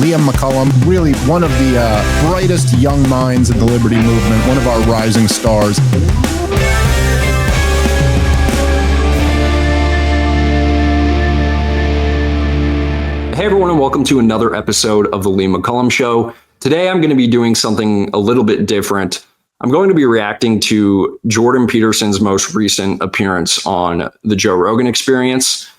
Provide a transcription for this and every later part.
Liam McCollum, really one of the brightest young minds in the liberty movement, one of our rising stars. Hey everyone, and welcome to another episode of the Liam McCollum Show. Today I'm going to be doing something a little bit different. I'm going to be reacting to Jordan Peterson's most recent appearance on the Joe Rogan Experience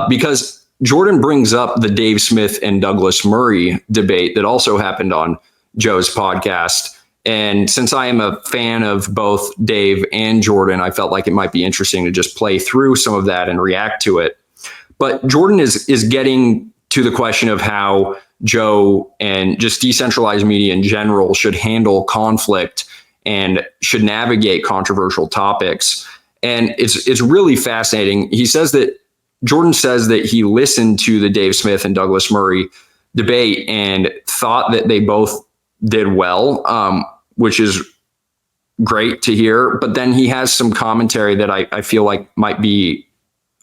because Jordan brings up the Dave Smith and Douglas Murray debate that also happened on Joe's podcast. And since I am a fan of both Dave and Jordan, I felt like it might be interesting to just play through some of that and react to it. But Jordan is getting to the question of how Joe and just decentralized media in general should handle conflict and should navigate controversial topics. And it's really fascinating. Jordan says that he listened to the Dave Smith and Douglas Murray debate and thought that they both did well, which is great to hear. But then he has some commentary that I feel like might be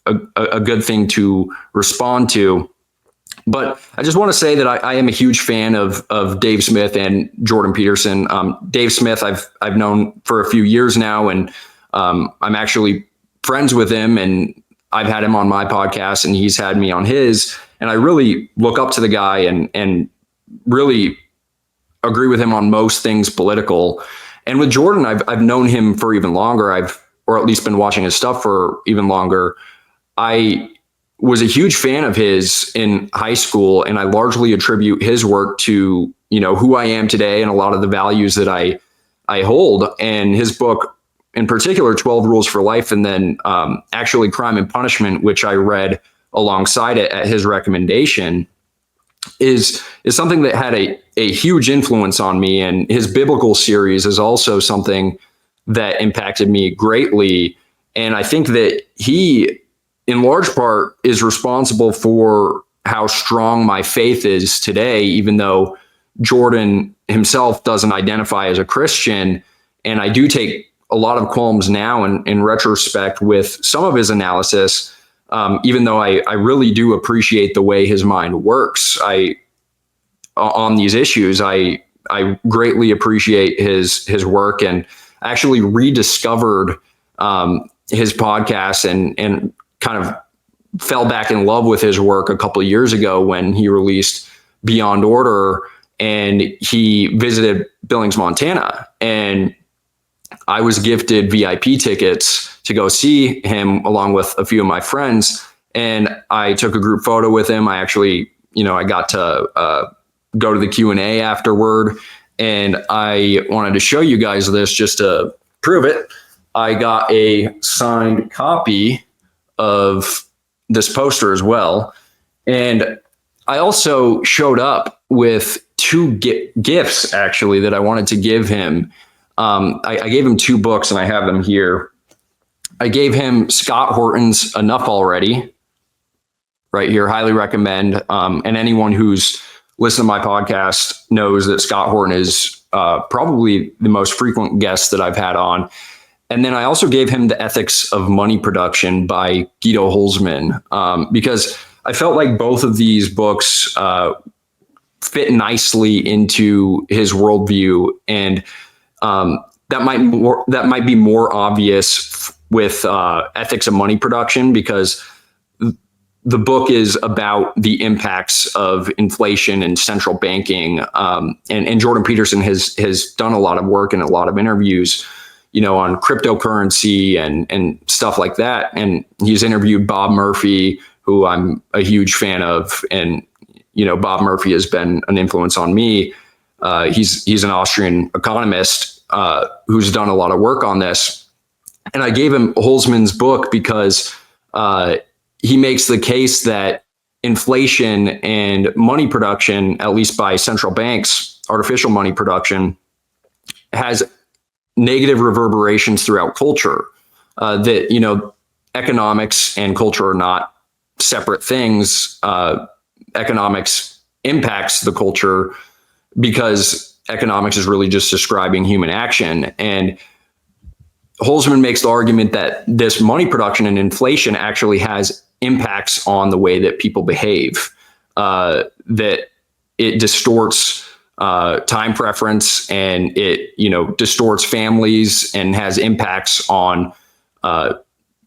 a good thing to respond to. But I just want to say that I am a huge fan of Dave Smith and Jordan Peterson. Dave Smith, I've known for a few years now, and I'm actually friends with him, and I've had him on my podcast and he's had me on his, and I really look up to the guy and really agree with him on most things political. And with Jordan, I've known him for even longer. Or at least been watching his stuff for even longer. I was a huge fan of his in high school, and I largely attribute his work to, who I am today and a lot of the values that I hold. And his book, in particular, 12 Rules for Life, and then actually Crime and Punishment, which I read alongside it at his recommendation, is something that had a huge influence on me. And his biblical series is also something that impacted me greatly. And I think that he, in large part, is responsible for how strong my faith is today, even though Jordan himself doesn't identify as a Christian. And I do take a lot of qualms now in retrospect with some of his analysis, even though I really do appreciate the way his mind works. On these issues, I greatly appreciate his work, and actually rediscovered his podcast and kind of fell back in love with his work a couple of years ago when he released Beyond Order and he visited Billings, Montana. And I was gifted VIP tickets to go see him along with a few of my friends. And I took a group photo with him. I actually, I got to go to the Q&A afterward. And I wanted to show you guys this just to prove it. I got a signed copy of this poster as well. And I also showed up with two gifts, actually, that I wanted to give him. I gave him two books, and I have them here. I gave him Scott Horton's Enough Already, right here. Highly recommend. And anyone who's listened to my podcast knows that Scott Horton is probably the most frequent guest that I've had on. And then I also gave him The Ethics of Money Production by Guido Holzman, because I felt like both of these books fit nicely into his worldview. And that might be more obvious with Ethics of Money Production, because the book is about the impacts of inflation and central banking. And Jordan Peterson has done a lot of work and a lot of interviews, on cryptocurrency and stuff like that. And he's interviewed Bob Murphy, who I'm a huge fan of. And, Bob Murphy has been an influence on me. He's an Austrian economist who's done a lot of work on this. And I gave him Holzman's book because he makes the case that inflation and money production, at least by central banks, artificial money production, has negative reverberations throughout culture. That, economics and culture are not separate things. Economics impacts the culture because economics is really just describing human action. And Holzman makes the argument that this money production and inflation actually has impacts on the way that people behave. That it distorts time preference, and it, distorts families and has impacts on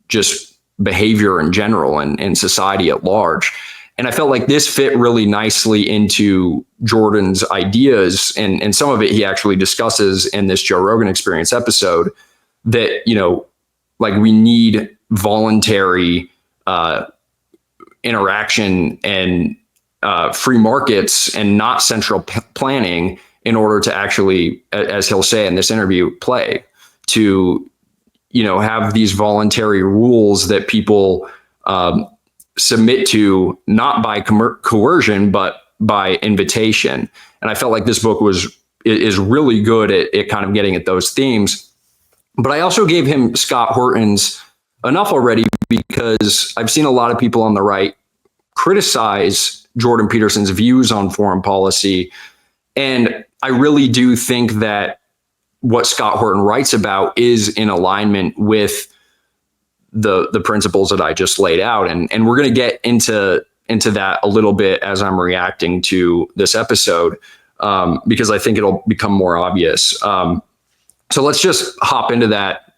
just behavior in general and society at large. And I felt like this fit really nicely into Jordan's ideas. And some of it he actually discusses in this Joe Rogan Experience episode, that, like we need voluntary interaction and free markets and not central planning in order to actually, as he'll say in this interview, play to, have these voluntary rules that people submit to, not by coercion, but by invitation. And I felt like this book is really good at kind of getting at those themes. But I also gave him Scott Horton's Enough Already, because I've seen a lot of people on the right criticize Jordan Peterson's views on foreign policy. And I really do think that what Scott Horton writes about is in alignment with the principles that I just laid out. And we're going to get into that a little bit as I'm reacting to this episode, because I think it'll become more obvious. So let's just hop into that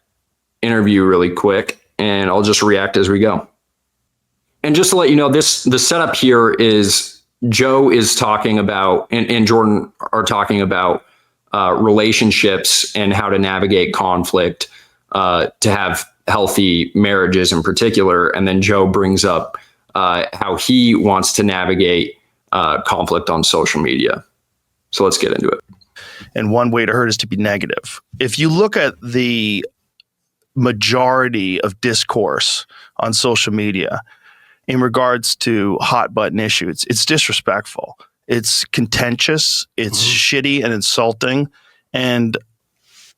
interview really quick, and I'll just react as we go. And just to let you know, the setup here is Joe is talking about, and Jordan are talking about relationships and how to navigate conflict, to have healthy marriages in particular. And then Joe brings up how he wants to navigate conflict on social media. So let's get into it. And one way to hurt is to be negative. If you look at the majority of discourse on social media in regards to hot button issues, it's disrespectful. It's contentious. It's shitty and insulting. And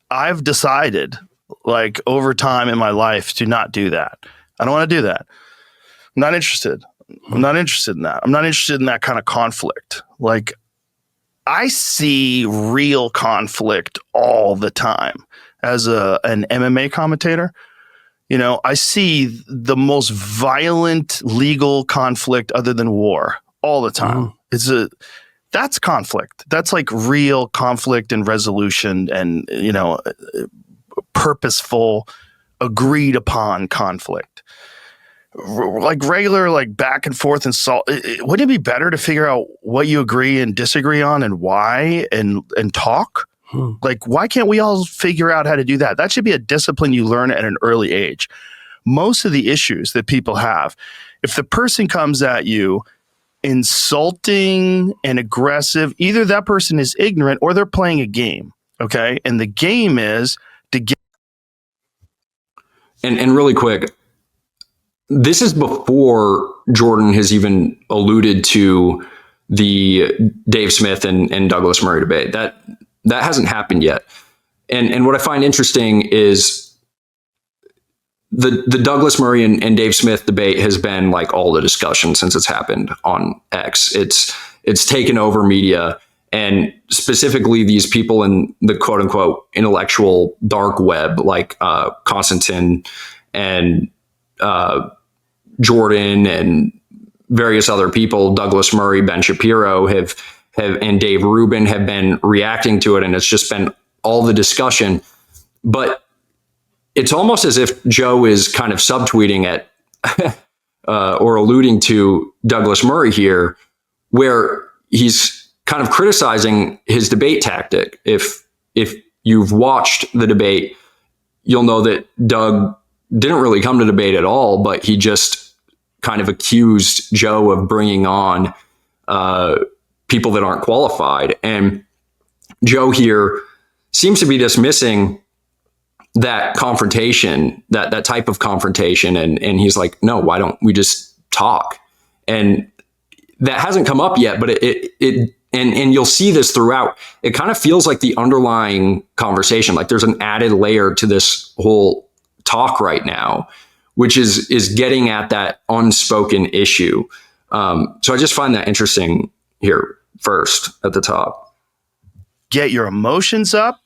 I've decided, like, over time in my life, to not do that. I don't want to do that. I'm not interested. I'm not interested in that. I'm not interested in that kind of conflict. Like, I see real conflict all the time as an MMA commentator. I see the most violent legal conflict other than war all the time. That's conflict. That's like real conflict and resolution and, purposeful, agreed upon conflict. Like regular, like back and forth insult. Wouldn't it be better to figure out what you agree and disagree on and why and talk? Like, why can't we all figure out how to do that? That should be a discipline you learn at an early age. Most of the issues that people have, if the person comes at you insulting and aggressive, either that person is ignorant or they're playing a game. Okay. And the game is to get. And really quick, this is before Jordan has even alluded to the Dave Smith and Douglas Murray debate. That hasn't happened yet. And what I find interesting is the Douglas Murray and Dave Smith debate has been like all the discussion since it's happened on X. It's taken over media, and specifically these people in the quote unquote intellectual dark web, like Konstantin and Jordan and various other people, Douglas Murray, Ben Shapiro have and Dave Rubin have been reacting to it, and it's just been all the discussion. But it's almost as if Joe is kind of subtweeting at or alluding to Douglas Murray here, where he's kind of criticizing his debate tactic. If you've watched the debate, you'll know that Doug didn't really come to debate at all, but he just kind of accused Joe of bringing on people that aren't qualified. And Joe here seems to be dismissing that confrontation, that type of confrontation. And he's like, no, why don't we just talk? And that hasn't come up yet, but and you'll see this throughout. It kind of feels like the underlying conversation, like there's an added layer to this whole talk right now, which is getting at that unspoken issue. So I just find that interesting here first at the top. Get your emotions up,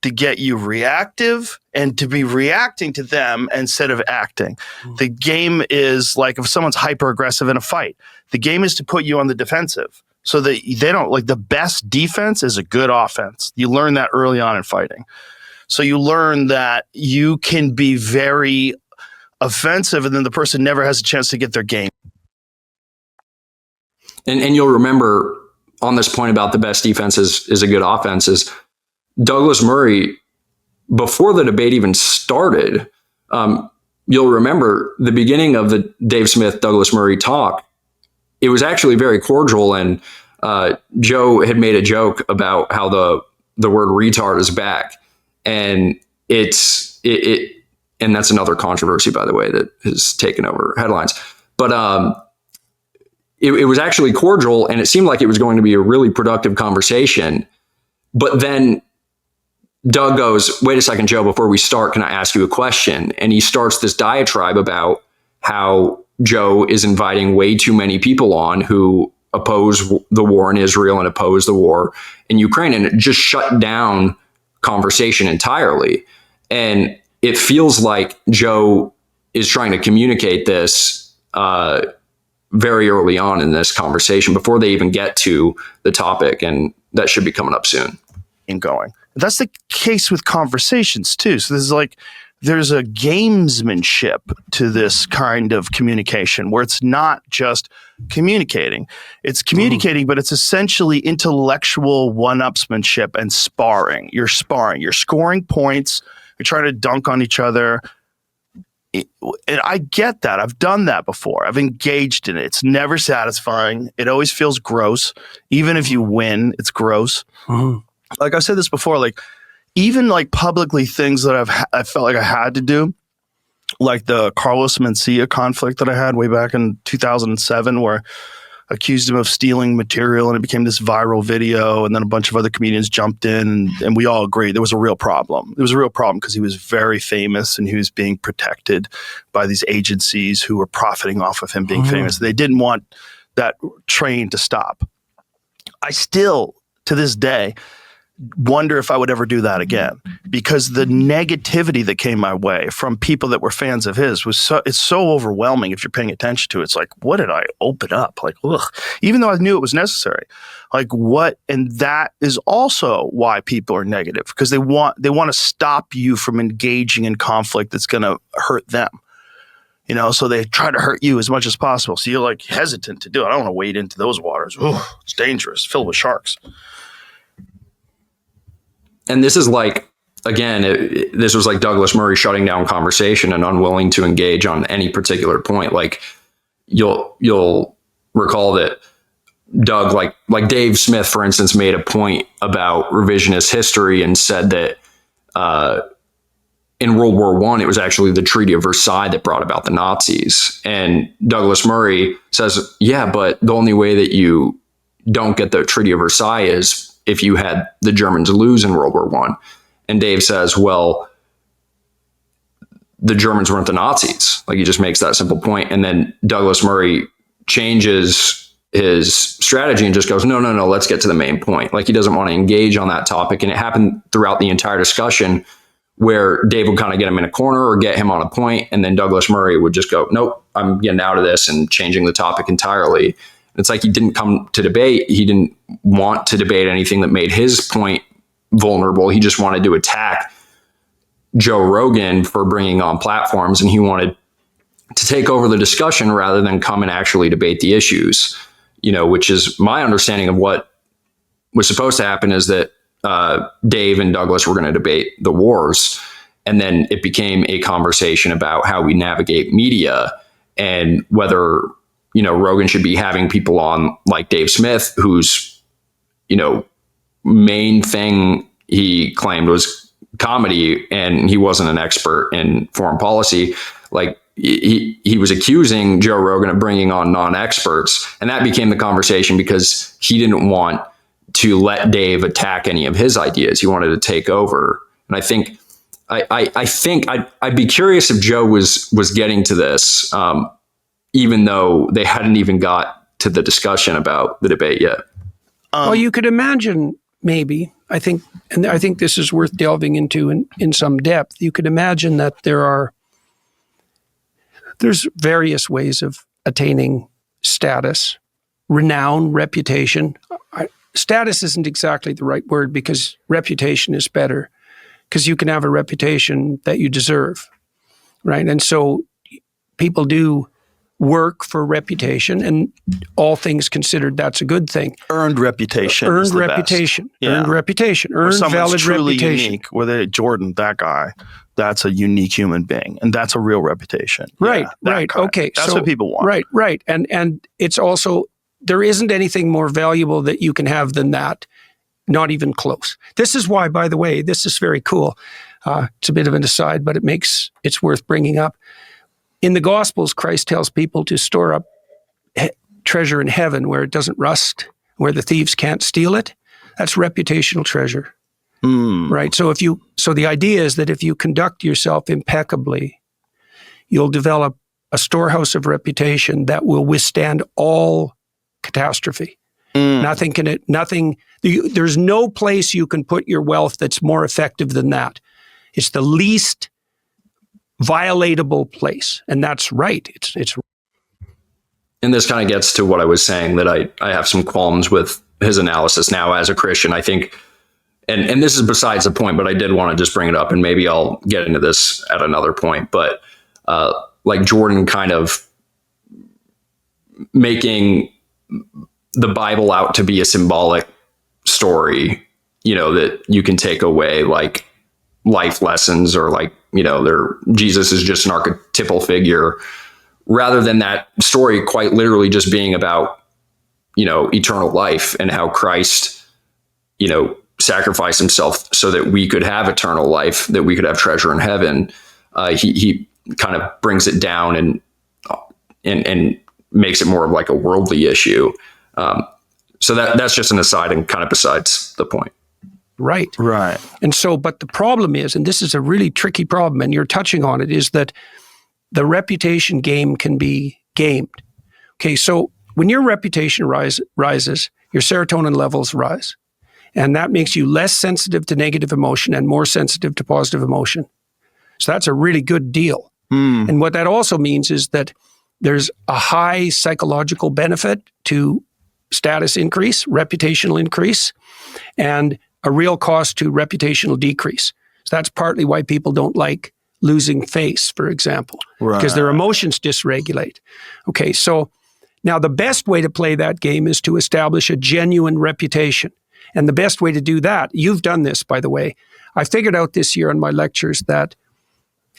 to get you reactive, and to be reacting to them instead of acting. The game is like if someone's hyper aggressive in a fight, the game is to put you on the defensive. So that they don't, like, the best defense is a good offense. You learn that early on in fighting. So you learn that you can be very offensive and then the person never has a chance to get their game. And you'll remember on this point about the best defense is a good offense is Douglas Murray, before the debate even started, you'll remember the beginning of the Dave Smith, Douglas Murray talk. It was actually very cordial, and Joe had made a joke about how the word retard is back, and and that's another controversy, by the way, that has taken over headlines. But it was actually cordial, and it seemed like it was going to be a really productive conversation. But then Doug goes, "Wait a second, Joe, before we start, can I ask you a question?" And he starts this diatribe about how Joe is inviting way too many people on who oppose the war in Israel and oppose the war in Ukraine. And it just shut down conversation entirely. And it feels like Joe is trying to communicate this very early on in this conversation before they even get to the topic. And that should be coming up soon. Going. That's the case with conversations too. So there's a gamesmanship to this kind of communication where it's not just communicating. It's communicating, but it's essentially intellectual one-upsmanship and sparring. You're sparring. You're scoring points. You're trying to dunk on each other. And I get that. I've done that before. I've engaged in it. It's never satisfying. It always feels gross. Even if you win, it's gross. Mm-hmm. Like I've said this before, like even like publicly things that I felt like I had to do, like the Carlos Mencia conflict that I had way back in 2007, where I accused him of stealing material and it became this viral video. And then a bunch of other comedians jumped in and we all agreed there was a real problem. There was a real problem because he was very famous and he was being protected by these agencies who were profiting off of him being famous. They didn't want that train to stop. I still, to this day, wonder if I would ever do that again, because the negativity that came my way from people that were fans of his it's so overwhelming. If you're paying attention to it, it's like, what did I open up? Like, ugh, even though I knew it was necessary, like what? And that is also why people are negative, because they want to stop you from engaging in conflict that's going to hurt them. You know, so they try to hurt you as much as possible. So you're like hesitant to do it. I don't want to wade into those waters. Ooh, it's dangerous, filled with sharks. And this is like, again, this was like Douglas Murray shutting down conversation and unwilling to engage on any particular point. Like you'll recall that Doug, like Dave Smith, for instance, made a point about revisionist history and said that in World War I, it was actually the Treaty of Versailles that brought about the Nazis. And Douglas Murray says, yeah, but the only way that you don't get the Treaty of Versailles is if you had the Germans lose in World War I. And Dave says, well, the Germans weren't the Nazis. Like, he just makes that simple point. And then Douglas Murray changes his strategy and just goes, no, let's get to the main point. Like, he doesn't want to engage on that topic. And it happened throughout the entire discussion where Dave would kind of get him in a corner or get him on a point. And then Douglas Murray would just go, nope, I'm getting out of this and changing the topic entirely. It's like he didn't come to debate. He didn't want to debate anything that made his point vulnerable. He just wanted to attack Joe Rogan for bringing on platforms, and he wanted to take over the discussion rather than come and actually debate the issues, you know, which is my understanding of what was supposed to happen, is that Dave and Douglas were going to debate the wars. And then it became a conversation about how we navigate media and whether, you know, Rogan should be having people on like Dave Smith, whose, you know, main thing he claimed was comedy, and he wasn't an expert in foreign policy. Like he was accusing Joe Rogan of bringing on non-experts, and that became the conversation because he didn't want to let Dave attack any of his ideas. He wanted to take over. And I think I'd be curious if Joe was getting to this, even though they hadn't even got to the discussion about the debate yet. Well, you could imagine, maybe, I think this is worth delving into in some depth. You could imagine that there's various ways of attaining status renown, reputation. Status isn't exactly the right word because reputation is better because you can have a reputation that you deserve, right? And so people do work for reputation, and all things considered, that's a good thing. Earned reputation. Earned is the reputation. best. Yeah. Earned reputation. Or Earned someone's valid truly reputation. unique. Whether Jordan, that guy, that's a unique human being, and that's a real reputation. Right, Yeah, that right. kind. Okay. That's so, what people want. Right, right. And it's also, there isn't anything more valuable that you can have than that. Not even close. This is why, by the way, this is very cool. It's a bit of an aside, but it's worth bringing up. In the Gospels, Christ tells people to store up treasure in heaven where it doesn't rust, where the thieves can't steal it. That's reputational treasure, right? So the idea is that if you conduct yourself impeccably, you'll develop a storehouse of reputation that will withstand all catastrophe. There's no place you can put your wealth that's more effective than that. It's the least violatable place. And that's right. It's. And this kind of gets to what I was saying, that I have some qualms with his analysis now as a Christian. I think, and this is besides the point, but I did want to just bring it up, and maybe I'll get into this at another point. But like Jordan kind of making the Bible out to be a symbolic story, that you can take away like life lessons, or like, Jesus is just an archetypal figure, rather than that story quite literally just being about, eternal life and how Christ, sacrificed himself so that we could have eternal life, that we could have treasure in heaven. He kind of brings it down and makes it more of like a worldly issue. So that's just an aside and kind of besides the point. Right. Right. And so, but the problem is, and this is a really tricky problem, and you're touching on it, is that the reputation game can be gamed. Okay, so when your reputation rises, your serotonin levels rise. And that makes you less sensitive to negative emotion and more sensitive to positive emotion. So that's a really good deal. And what that also means is that there's a high psychological benefit to status increase, reputational increase, and a real cost to reputational decrease. So that's partly why people don't like losing face, for example, because their emotions dysregulate. Okay, so now the best way to play that game is to establish a genuine reputation. And the best way to do that, you've done this, by the way. I figured out this year in my lectures that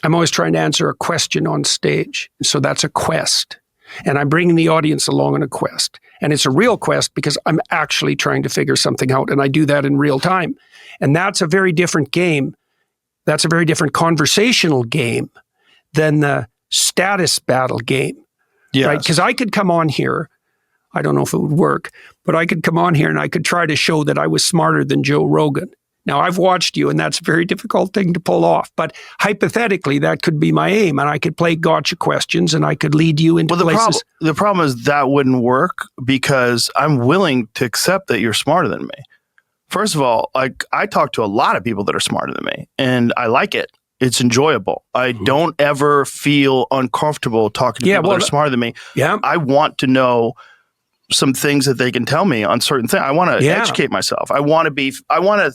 I'm always trying to answer a question on stage. So that's a quest. And I'm bringing the audience along on a quest. And it's a real quest because I'm actually trying to figure something out. And I do that in real time. And that's a very different game. That's a very different conversational game than the status battle game. Yes. Right? Because I could come on here, I don't know if it would work, but I could come on here and I could try to show that I was smarter than Joe Rogan. Now, I've watched you, and that's a very difficult thing to pull off. But hypothetically, that could be my aim, and I could play gotcha questions, and I could lead you into places. The problem is that wouldn't work because I'm willing to accept that you're smarter than me. First of all, I talk to a lot of people that are smarter than me, and I like it. It's enjoyable. I don't ever feel uncomfortable talking to people that are smarter than me. Yeah. I want to know some things that they can tell me on certain things. I want to educate myself. I want to.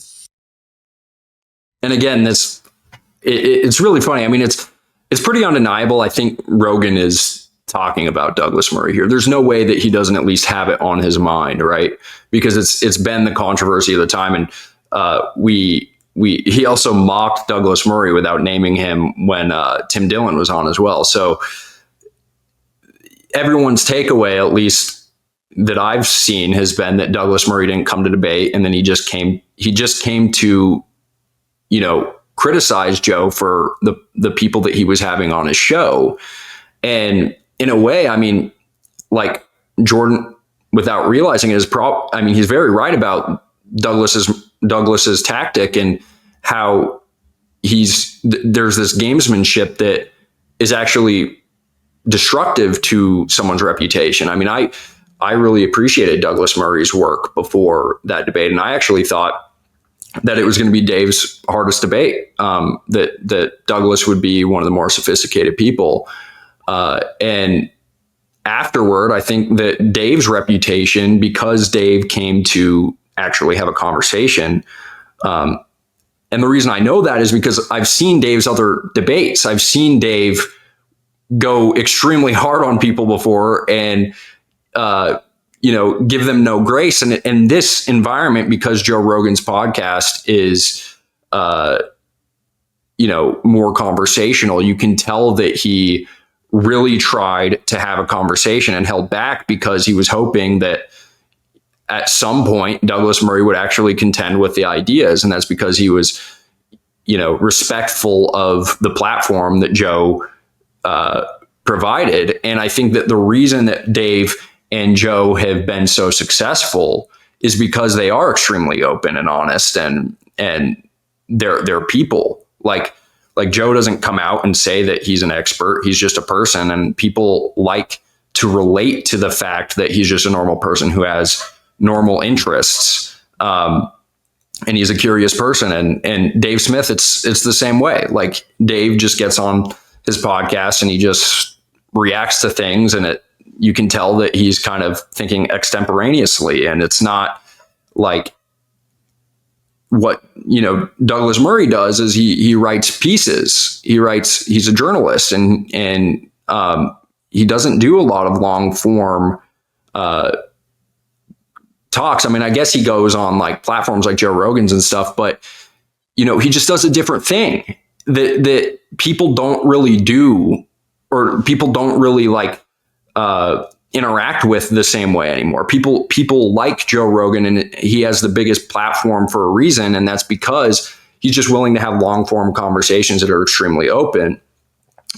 And again, it's really funny. I mean, it's pretty undeniable. I think Rogan is talking about Douglas Murray here. There's no way that he doesn't at least have it on his mind, right? Because it's been the controversy of the time, and he also mocked Douglas Murray without naming him when Tim Dillon was on as well. So everyone's takeaway, at least that I've seen, has been that Douglas Murray didn't come to debate, and then he just came to criticize Joe for the people that he was having on his show. And in a way, I mean, like Jordan, without realizing it, he's very right about Douglas's tactic and how there's this gamesmanship that is actually destructive to someone's reputation. I mean, I really appreciated Douglas Murray's work before that debate, and I actually thought that it was going to be Dave's hardest debate, that Douglas would be one of the more sophisticated people. And afterward, I think that Dave's reputation, because Dave came to actually have a conversation, and the reason I know that is because I've seen Dave's other debates. I've seen Dave go extremely hard on people before and, give them no grace. And in this environment, because Joe Rogan's podcast is, more conversational, you can tell that he really tried to have a conversation and held back because he was hoping that at some point Douglas Murray would actually contend with the ideas. And that's because he was, respectful of the platform that Joe provided. And I think that the reason that Dave and Joe have been so successful is because they are extremely open and honest, and they're people. Like Joe doesn't come out and say that he's an expert. He's just a person, and people like to relate to the fact that he's just a normal person who has normal interests. And he's a curious person. And Dave Smith, it's the same way. Like, Dave just gets on his podcast and he just reacts to things, and you can tell that he's kind of thinking extemporaneously, and it's not like what, Douglas Murray does is he writes pieces. He's a journalist, and he doesn't do a lot of long form, talks. I mean, I guess he goes on like platforms like Joe Rogan's and stuff, but he just does a different thing that people don't really do, or people don't really like interact with the same way anymore. People like Joe Rogan, and he has the biggest platform for a reason, and that's because he's just willing to have long form conversations that are extremely open.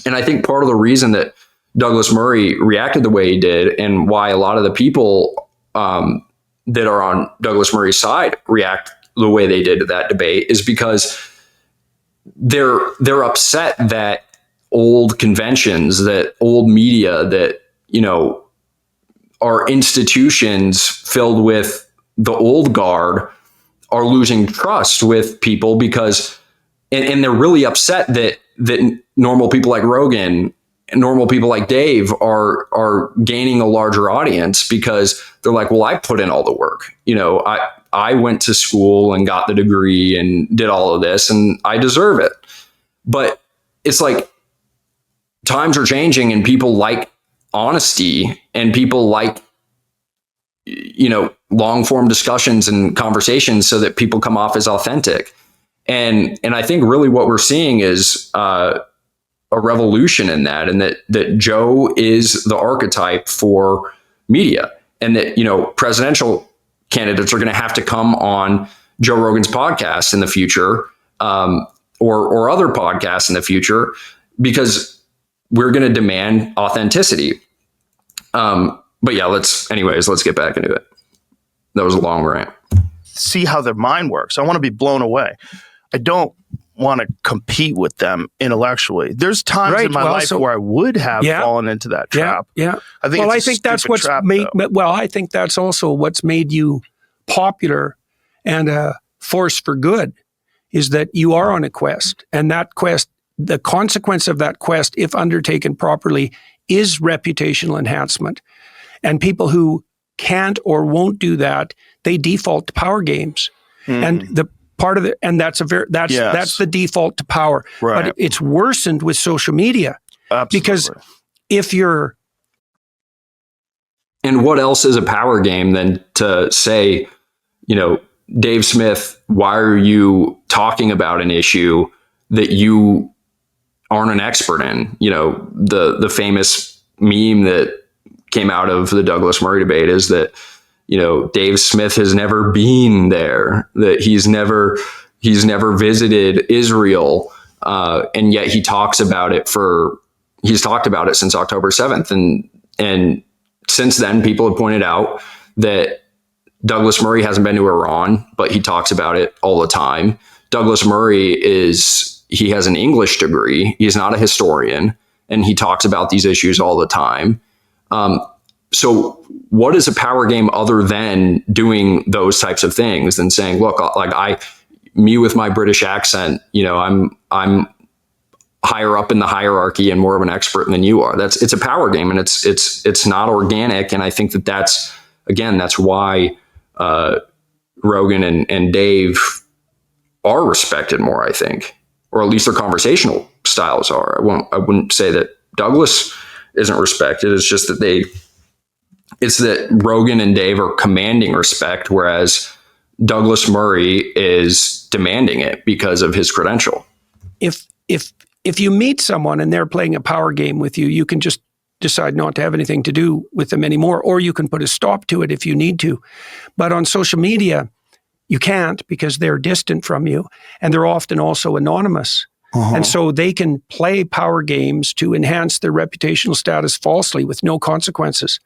And I think part of the reason that Douglas Murray reacted the way he did, and why a lot of the people that are on Douglas Murray's side react the way they did to that debate, is because they're upset that old conventions, that old media, that, are institutions filled with the old guard, are losing trust with people because, and they're really upset that normal people like Rogan and normal people like Dave are gaining a larger audience, because they're like, well, I put in all the work. I went to school and got the degree and did all of this, and I deserve it. But it's like, times are changing, and people like honesty, and people like, long form discussions and conversations, so that people come off as authentic. And I think really what we're seeing is a revolution in that, and that Joe is the archetype for media, and that, presidential candidates are going to have to come on Joe Rogan's podcast in the future, or other podcasts in the future, because we're going to demand authenticity. But yeah, let's get back into it. That was a long rant. See how their mind works. I want to be blown away. I don't want to compete with them intellectually. There's times in my life where I would have fallen into that trap. Yeah. I think that's what's made. Well, I think that's also what's made you popular and a force for good, is that you are on a quest, and that quest, the consequence of that quest, if undertaken properly, is reputational enhancement. And people who can't or won't do that, they default to power games. And the part of it, and that's the default to power. Right. But it's worsened with social media. Absolutely. Because if you're... And what else is a power game than to say, Dave Smith, why are you talking about an issue that you aren't an expert in? The famous meme that came out of the Douglas Murray debate is that, Dave Smith has never been there, that he's never visited Israel. And yet he's talked about it since October 7th. And since then, people have pointed out that Douglas Murray hasn't been to Iran, but he talks about it all the time. Douglas Murray he has an English degree. He's not a historian, and he talks about these issues all the time. So what is a power game other than doing those types of things and saying, look, like me with my British accent, I'm higher up in the hierarchy and more of an expert than you are. It's a power game, and it's not organic. And I think that's why Rogan and Dave are respected more, I think, or at least their conversational styles are. I wouldn't say that Douglas isn't respected. It's just that Rogan and Dave are commanding respect, whereas Douglas Murray is demanding it because of his credential. If you meet someone and they're playing a power game with you, you can just decide not to have anything to do with them anymore, or you can put a stop to it if you need to. But on social media, you can't, because they're distant from you, and they're often also anonymous. And so they can play power games to enhance their reputational status falsely with no consequences.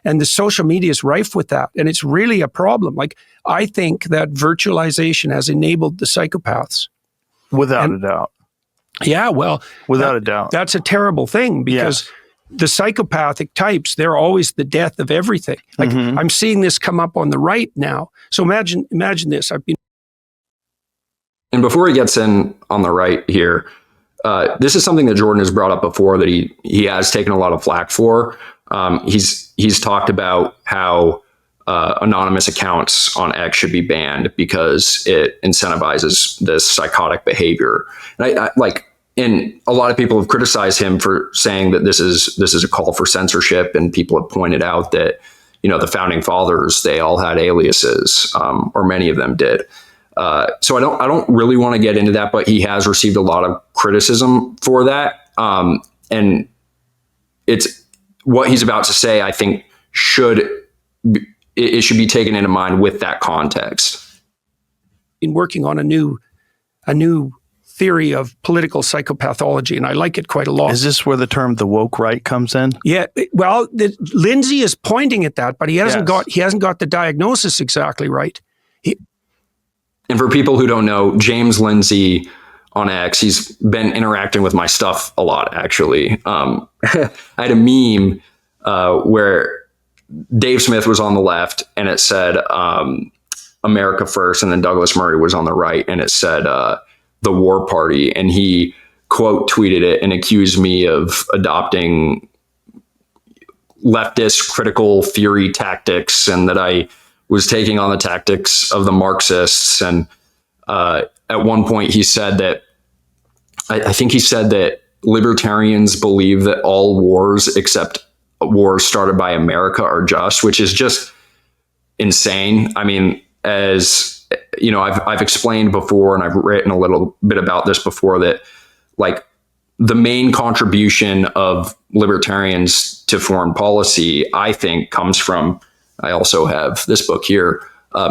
And the social media is rife with that. And it's really a problem. Like, I think that virtualization has enabled the psychopaths. Without a doubt. Yeah, well, without a doubt. That's a terrible thing, because the psychopathic types, they're always the death of everything. Like, I'm seeing this come up on the right now. So imagine this. And before he gets in on the right here, this is something that Jordan has brought up before that he has taken a lot of flack for. He's talked about how anonymous accounts on X should be banned because it incentivizes this psychotic behavior. And and a lot of people have criticized him for saying that this is a call for censorship, and people have pointed out that, you know, the founding fathers, they all had aliases, or many of them did. So I don't really want to get into that, but he has received a lot of criticism for that. And it's what he's about to say, I think should be taken into mind with that context. In working on a new theory of political psychopathology, and I like it quite a lot. Is this where the term the woke right comes in? Yeah, well, Lindsay is pointing at that, but he hasn't got the diagnosis exactly right. And for people who don't know, James Lindsay on X, he's been interacting with my stuff a lot, actually. I had a meme where Dave Smith was on the left, and it said America First, and then Douglas Murray was on the right, and it said the War Party. And he quote tweeted it and accused me of adopting leftist critical theory tactics, and that I was taking on the tactics of the Marxists. And at one point he said that, I think he said that libertarians believe that all wars except wars started by America are just, which is just insane. I mean, as you know, I've explained before, and I've written a little bit about this before, that like the main contribution of libertarians to foreign policy, I think, comes from, I also have this book here,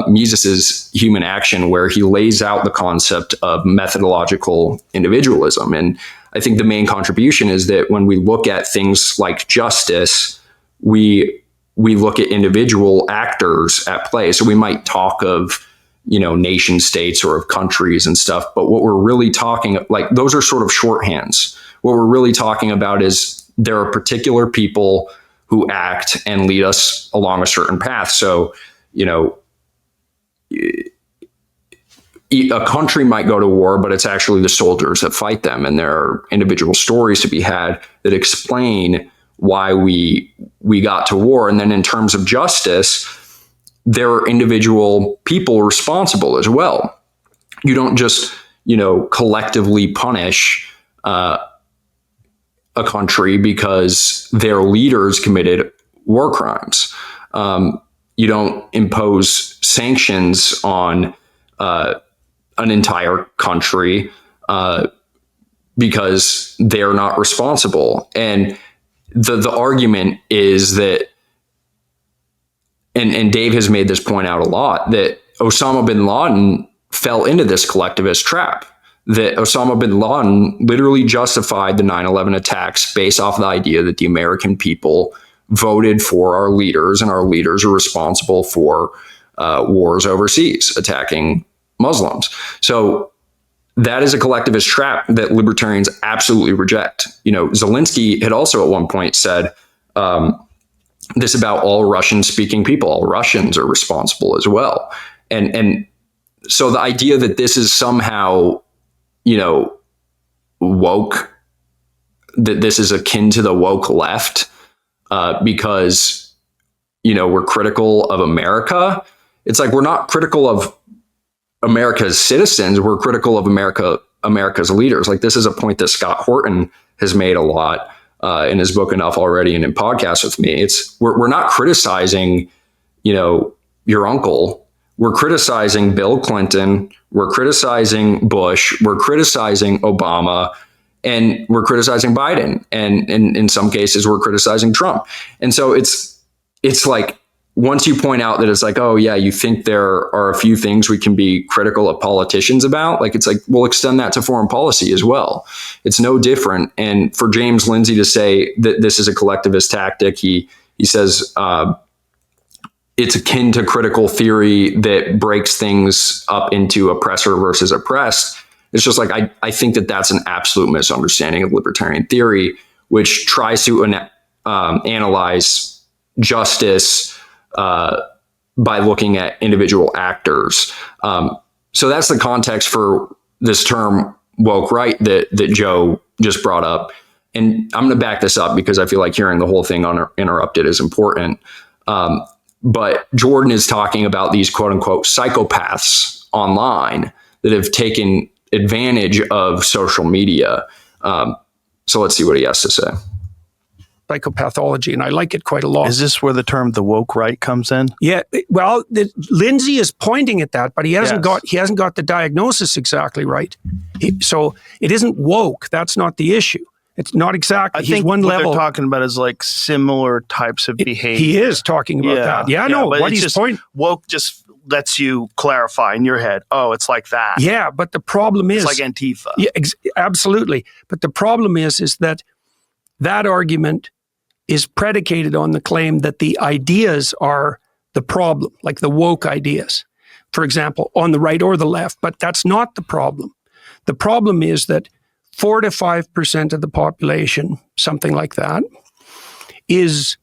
Mises's Human Action, where he lays out the concept of methodological individualism. And I think the main contribution is that when we look at things like justice, we look at individual actors at play. So we might talk of, you know, nation states or of countries and stuff, but what we're really talking, like, those are sort of shorthands. What we're really talking about is there are particular people who act and lead us along a certain path. So, you know, a country might go to war, but it's actually the soldiers that fight them. And there are individual stories to be had that explain why we got to war. And then in terms of justice, there are individual people responsible as well. You don't just, you know, collectively punish a country because their leaders committed war crimes. You don't impose sanctions on an entire country because they're not responsible. And the argument is that, and Dave has made this point out a lot, that Osama bin Laden fell into this collectivist trap. That Osama bin Laden literally justified the 9/11 attacks based off the idea that the American people voted for our leaders, and our leaders are responsible for wars overseas, attacking Muslims. So that is a collectivist trap that libertarians absolutely reject. You know, Zelensky had also at one point said this about all Russian-speaking people. All Russians are responsible as well. And so the idea that this is somehow, you know, woke that this is akin to the woke left because, we're critical of America. It's like, we're not critical of America's citizens. We're critical of America's leaders. Like, this is a point that Scott Horton has made a lot in his book Enough Already and in podcasts with me. We're not criticizing, your uncle. We're criticizing Bill Clinton. We're criticizing Bush. We're criticizing Obama. And we're criticizing Biden. And in some cases, we're criticizing Trump. And so it's like, once you point out that it's like, oh yeah, you think there are a few things we can be critical of politicians about, like, it's like, we'll extend that to foreign policy as well. It's no different. And for James Lindsay to say that this is a collectivist tactic, he says it's akin to critical theory that breaks things up into oppressor versus oppressed. It's just like, I think that that's an absolute misunderstanding of libertarian theory, which tries to analyze justice by looking at individual actors. So that's the context for this term woke right that Joe just brought up. And I'm going to back this up because I feel like hearing the whole thing uninterrupted is important. But Jordan is talking about these quote unquote psychopaths online that have taken advantage of social media. So let's see what he has to say. Psychopathology, and I like it quite a lot. Is this where the term the woke right comes in? Yeah, well, Lindsay is pointing at that, but he hasn't got the diagnosis exactly right. So it isn't woke. That's not the issue. It's not exactly. I think what they're talking about is like similar types of behavior. He is talking about that. Yeah, no. What he's pointing woke just lets you clarify in your head. Oh, it's like that. Yeah, but the problem is it's like Antifa. Yeah, absolutely. But the problem is that argument is predicated on the claim that the ideas are the problem, like the woke ideas, for example, on the right or the left. But that's not the problem. The problem is that 4 to 5% of the population, something like that, is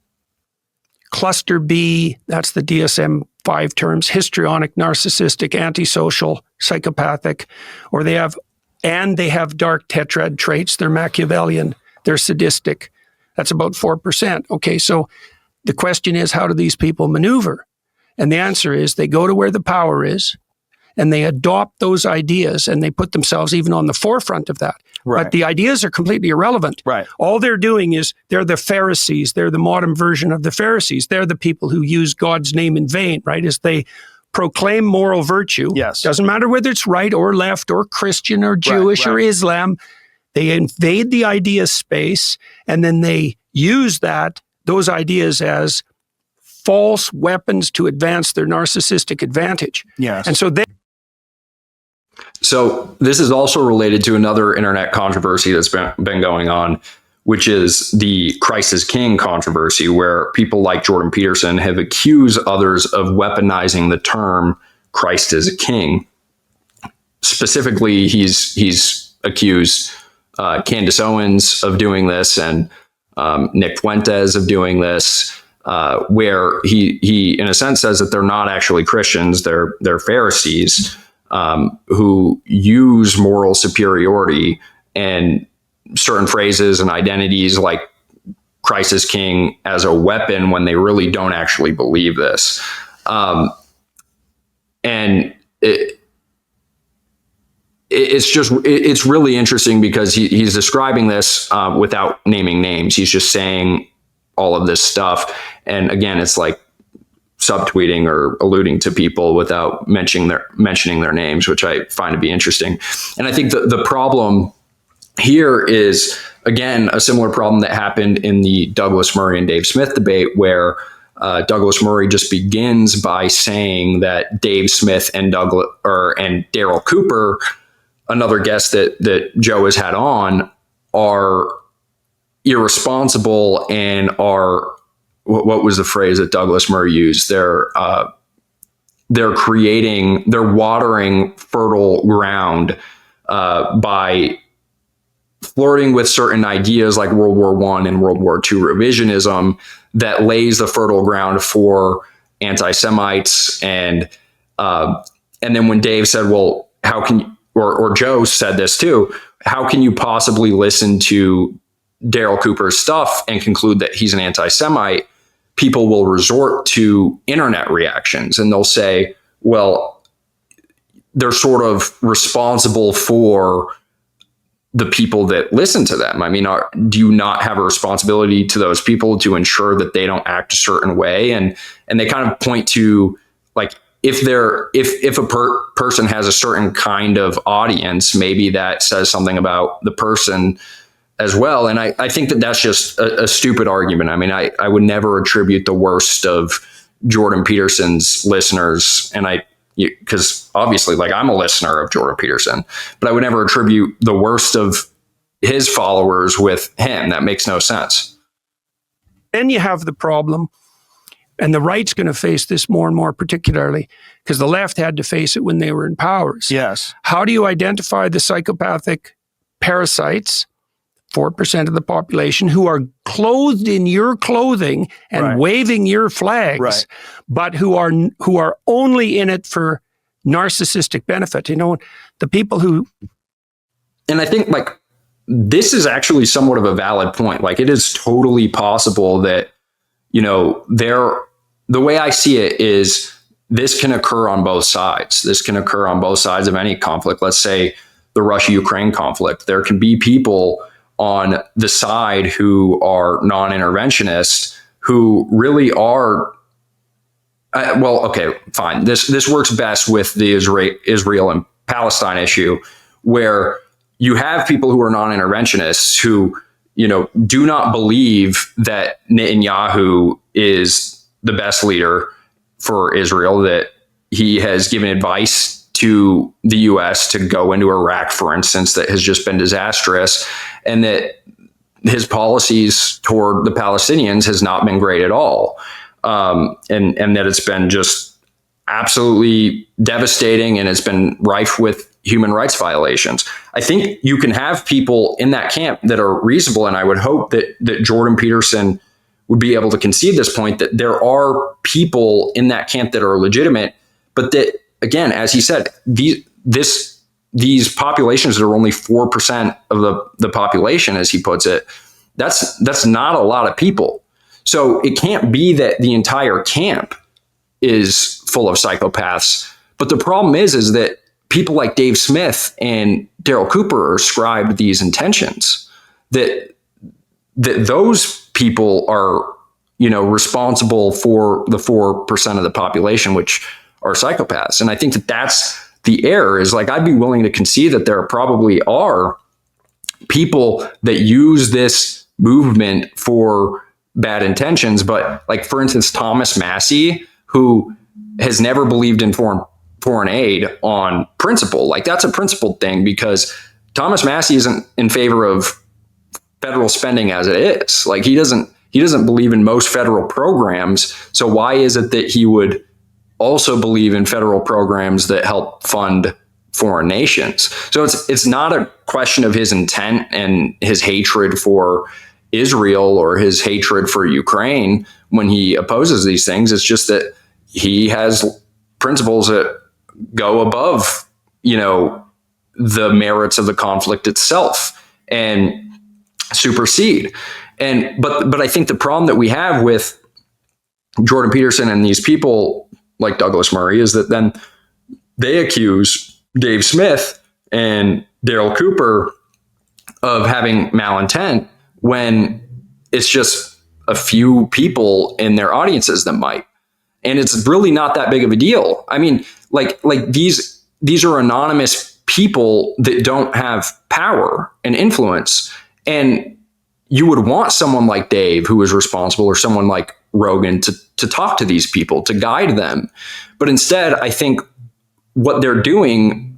cluster B, that's the DSM-5 terms, histrionic, narcissistic, antisocial, psychopathic, or they have dark tetrad traits. They're Machiavellian, they're sadistic. That's about 4%. Okay, so the question is, how do these people maneuver? And the answer is they go to where the power is and they adopt those ideas and they put themselves even on the forefront of that. Right. But the ideas are completely irrelevant. Right. All they're doing is they're the Pharisees. They're the modern version of the Pharisees. They're the people who use God's name in vain, right? As they proclaim moral virtue. Yes. Doesn't matter whether it's right or left or Christian or Jewish or Islam. They invade the idea space and then they use those ideas as false weapons to advance their narcissistic advantage. Yes. And so So this is also related to another internet controversy that's been going on, which is the Christ is King controversy, where people like Jordan Peterson have accused others of weaponizing the term Christ is a King. Specifically, he's accused Candace Owens of doing this and Nick Fuentes of doing this, where he in a sense says that they're not actually Christians, they're Pharisees who use moral superiority and certain phrases and identities like Christ is King as a weapon when they really don't actually believe this. And it's really interesting because he's describing this without naming names. He's just saying all of this stuff. And again, it's like subtweeting or alluding to people without mentioning their names, which I find to be interesting. And I think the problem here is, again, a similar problem that happened in the Douglas Murray and Dave Smith debate, where Douglas Murray just begins by saying that Dave Smith and Daryl Cooper, another guest that Joe has had on, are irresponsible and are, what was the phrase that Douglas Murray used? They're watering fertile ground by flirting with certain ideas like World War I and World War II revisionism that lays the fertile ground for anti-Semites. And then when Dave said, well, how can you, or Joe said this too, how can you possibly listen to Daryl Cooper's stuff and conclude that he's an anti-Semite, people will resort to internet reactions and they'll say, well, they're sort of responsible for the people that listen to them. I mean, do you not have a responsibility to those people to ensure that they don't act a certain way? And they kind of point to, like, if a person has a certain kind of audience, maybe that says something about the person as well. And I think that that's just a stupid argument. I mean, I would never attribute the worst of Jordan Peterson's listeners, and because obviously, like, I'm a listener of Jordan Peterson, but I would never attribute the worst of his followers with him. That makes no sense. Then you have the problem, and the right's going to face this more and more, particularly because the left had to face it when they were in powers. Yes. How do you identify the psychopathic parasites, 4% of the population, who are clothed in your clothing and Right. waving your flags, Right. but who are only in it for narcissistic benefit? You know, the people who... And I think, like, this is actually somewhat of a valid point. Like, it is totally possible that, you know, the way I see it is this can occur on both sides. This can occur on both sides of any conflict. Let's say the Russia-Ukraine conflict. There can be people on the side who are non-interventionist, who really are, well, okay, fine. This works best with the Israel and Palestine issue, where you have people who are non-interventionists who, you know, do not believe that Netanyahu is the best leader for Israel, that he has given advice to the U.S. to go into Iraq, for instance, that has just been disastrous, and that his policies toward the Palestinians has not been great at all, and that it's been just absolutely devastating, and it's been rife with human rights violations. I think you can have people in that camp that are reasonable, and I would hope that Jordan Peterson would be able to concede this point, that there are people in that camp that are legitimate, but that, again, as he said, these populations that are only 4% of the population, as he puts it, that's not a lot of people. So it can't be that the entire camp is full of psychopaths. But the problem is that people like Dave Smith and Daryl Cooper are ascribed these intentions, that those people are, you know, responsible for the 4% of the population, which are psychopaths. And I think that that's the error, is, like, I'd be willing to concede that there probably are people that use this movement for bad intentions. But, like, for instance, Thomas Massey, who has never believed in foreign aid on principle, like, that's a principled thing, because Thomas Massey isn't in favor of federal spending as it is. Like, he doesn't believe in most federal programs. So why is it that he would also believe in federal programs that help fund foreign nations? So it's not a question of his intent and his hatred for Israel or his hatred for Ukraine when he opposes these things. It's just that he has principles that go above, you know, the merits of the conflict itself and supersede. But I think the problem that we have with Jordan Peterson and these people like Douglas Murray is that then they accuse Dave Smith and Daryl Cooper of having malintent when it's just a few people in their audiences that might. And it's really not that big of a deal. I mean, like these are anonymous people that don't have power and influence. And you would want someone like Dave, who is responsible, or someone like Rogan to talk to these people, to guide them. But instead, I think what they're doing,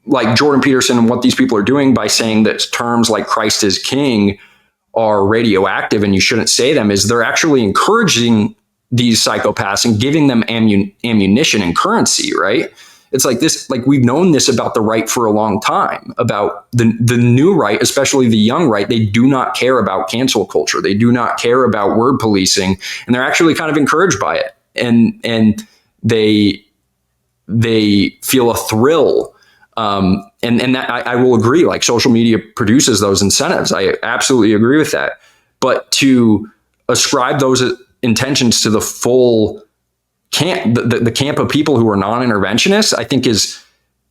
like Jordan Peterson and what these people are doing by saying that terms like Christ is King are radioactive and you shouldn't say them, is they're actually encouraging these psychopaths and giving them ammunition and currency, right? It's like this, like, we've known this about the right for a long time, about the new right, especially the young right. They do not care about cancel culture. They do not care about word policing, and they're actually kind of encouraged by it. And they feel a thrill And that I will agree, like social media produces those incentives. I absolutely agree with that. But to ascribe those intentions to the full camp, the camp of people who are non-interventionists, I think is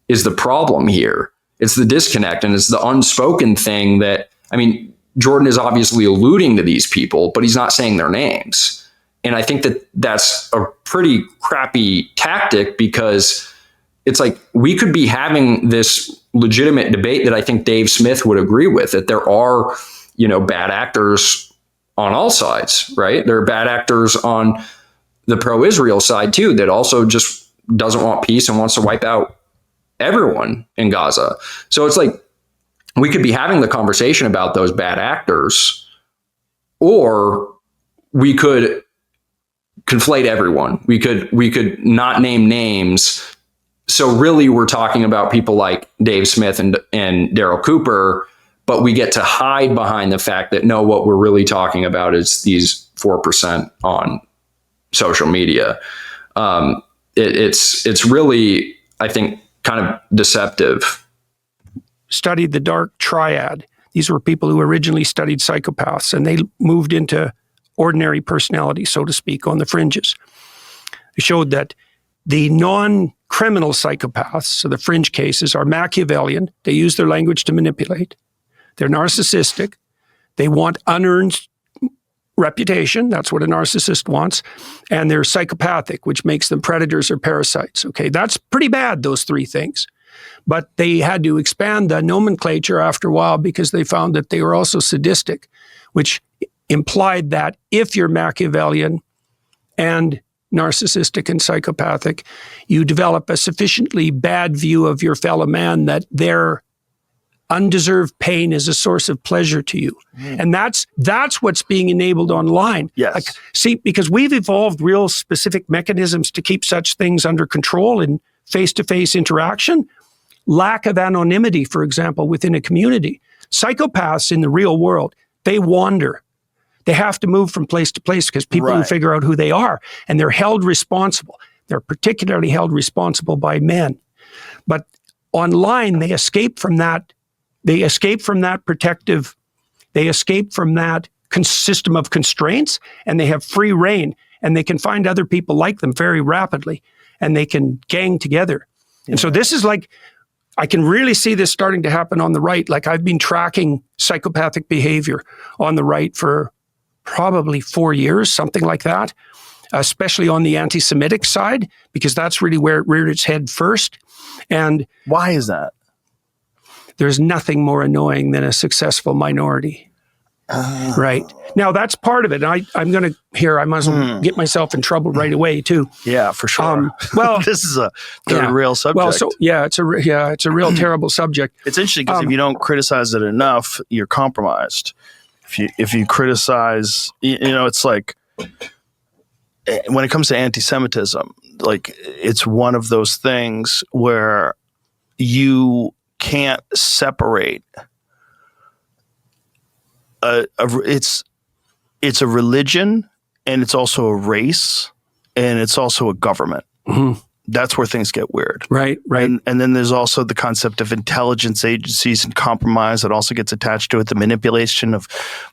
the problem here. It's the disconnect, and it's the unspoken thing that, I mean, Jordan is obviously alluding to these people, but he's not saying their names. And I think that that's a pretty crappy tactic, because it's like we could be having this legitimate debate that I think Dave Smith would agree with, that there are, bad actors on all sides, right? There are bad actors on the pro-Israel side too, that also just doesn't want peace and wants to wipe out everyone in Gaza. So it's like we could be having the conversation about those bad actors, or we could conflate everyone. We could not name names. So really we're talking about people like Dave Smith and Daryl Cooper, but we get to hide behind the fact that no, what we're really talking about is these 4% on social media. It's really, I think, kind of deceptive. Studied the dark triad. These were people who originally studied psychopaths, and they moved into ordinary personality, so to speak, on the fringes. They showed that the non-criminal psychopaths, so the fringe cases, are Machiavellian. They use their language to manipulate. They're narcissistic. They want unearned reputation. That's what a narcissist wants. And they're psychopathic, which makes them predators or parasites. Okay, that's pretty bad, those three things. But they had to expand the nomenclature after a while, because they found that they were also sadistic, which implied that if you're Machiavellian and narcissistic and psychopathic, you develop a sufficiently bad view of your fellow man that their undeserved pain is a source of pleasure to you. And that's what's being enabled online. Yes. See, because we've evolved real specific mechanisms to keep such things under control in face-to-face interaction. Lack of anonymity, for example, within a community. Psychopaths in the real world, they wander. They have to move from place to place because people who figure out who they are, and they're held responsible. They're particularly held responsible by men. But online, they escape from that. They escape from that protective. They escape from that system of constraints, and they have free reign, and they can find other people like them very rapidly, and they can gang together. Yeah. And so this is like, I can really see this starting to happen on the right. Like, I've been tracking psychopathic behavior on the right for probably 4 years, something like that, especially on the anti-Semitic side, because that's really where it reared its head first. And why is that? There's nothing more annoying than a successful minority. Right. Now, that's part of it. And I'm going to I might as well get myself in trouble right away, too. Yeah, for sure. Well, this is a real subject. Well, so it's a real terrible subject. It's interesting because if you don't criticize it enough, you're compromised. If you criticize, it's like when it comes to anti-Semitism, like it's one of those things where you can't separate. It's a religion, and it's also a race, and it's also a government. Mm-hmm. That's where things get weird. Right. And then there's also the concept of intelligence agencies and compromise that also gets attached to it, the manipulation of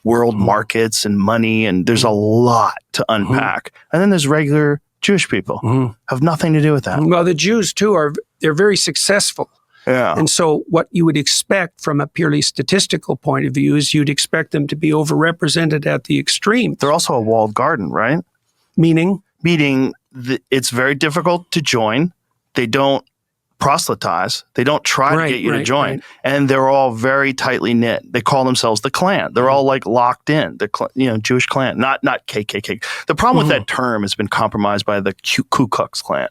world markets and money, and there's a lot to unpack. And then there's regular Jewish people have nothing to do with that. Well, the Jews, too, they're very successful. Yeah. And so what you would expect from a purely statistical point of view is you'd expect them to be overrepresented at the extreme. They're also a walled garden, right? Meaning it's very difficult to join. They don't proselytize. They don't try to get you to join. Right. And they're all very tightly knit. They call themselves the Klan. They're all like locked in. The Jewish Klan, not KKK. The problem with that term has been compromised by the Ku Klux Klan.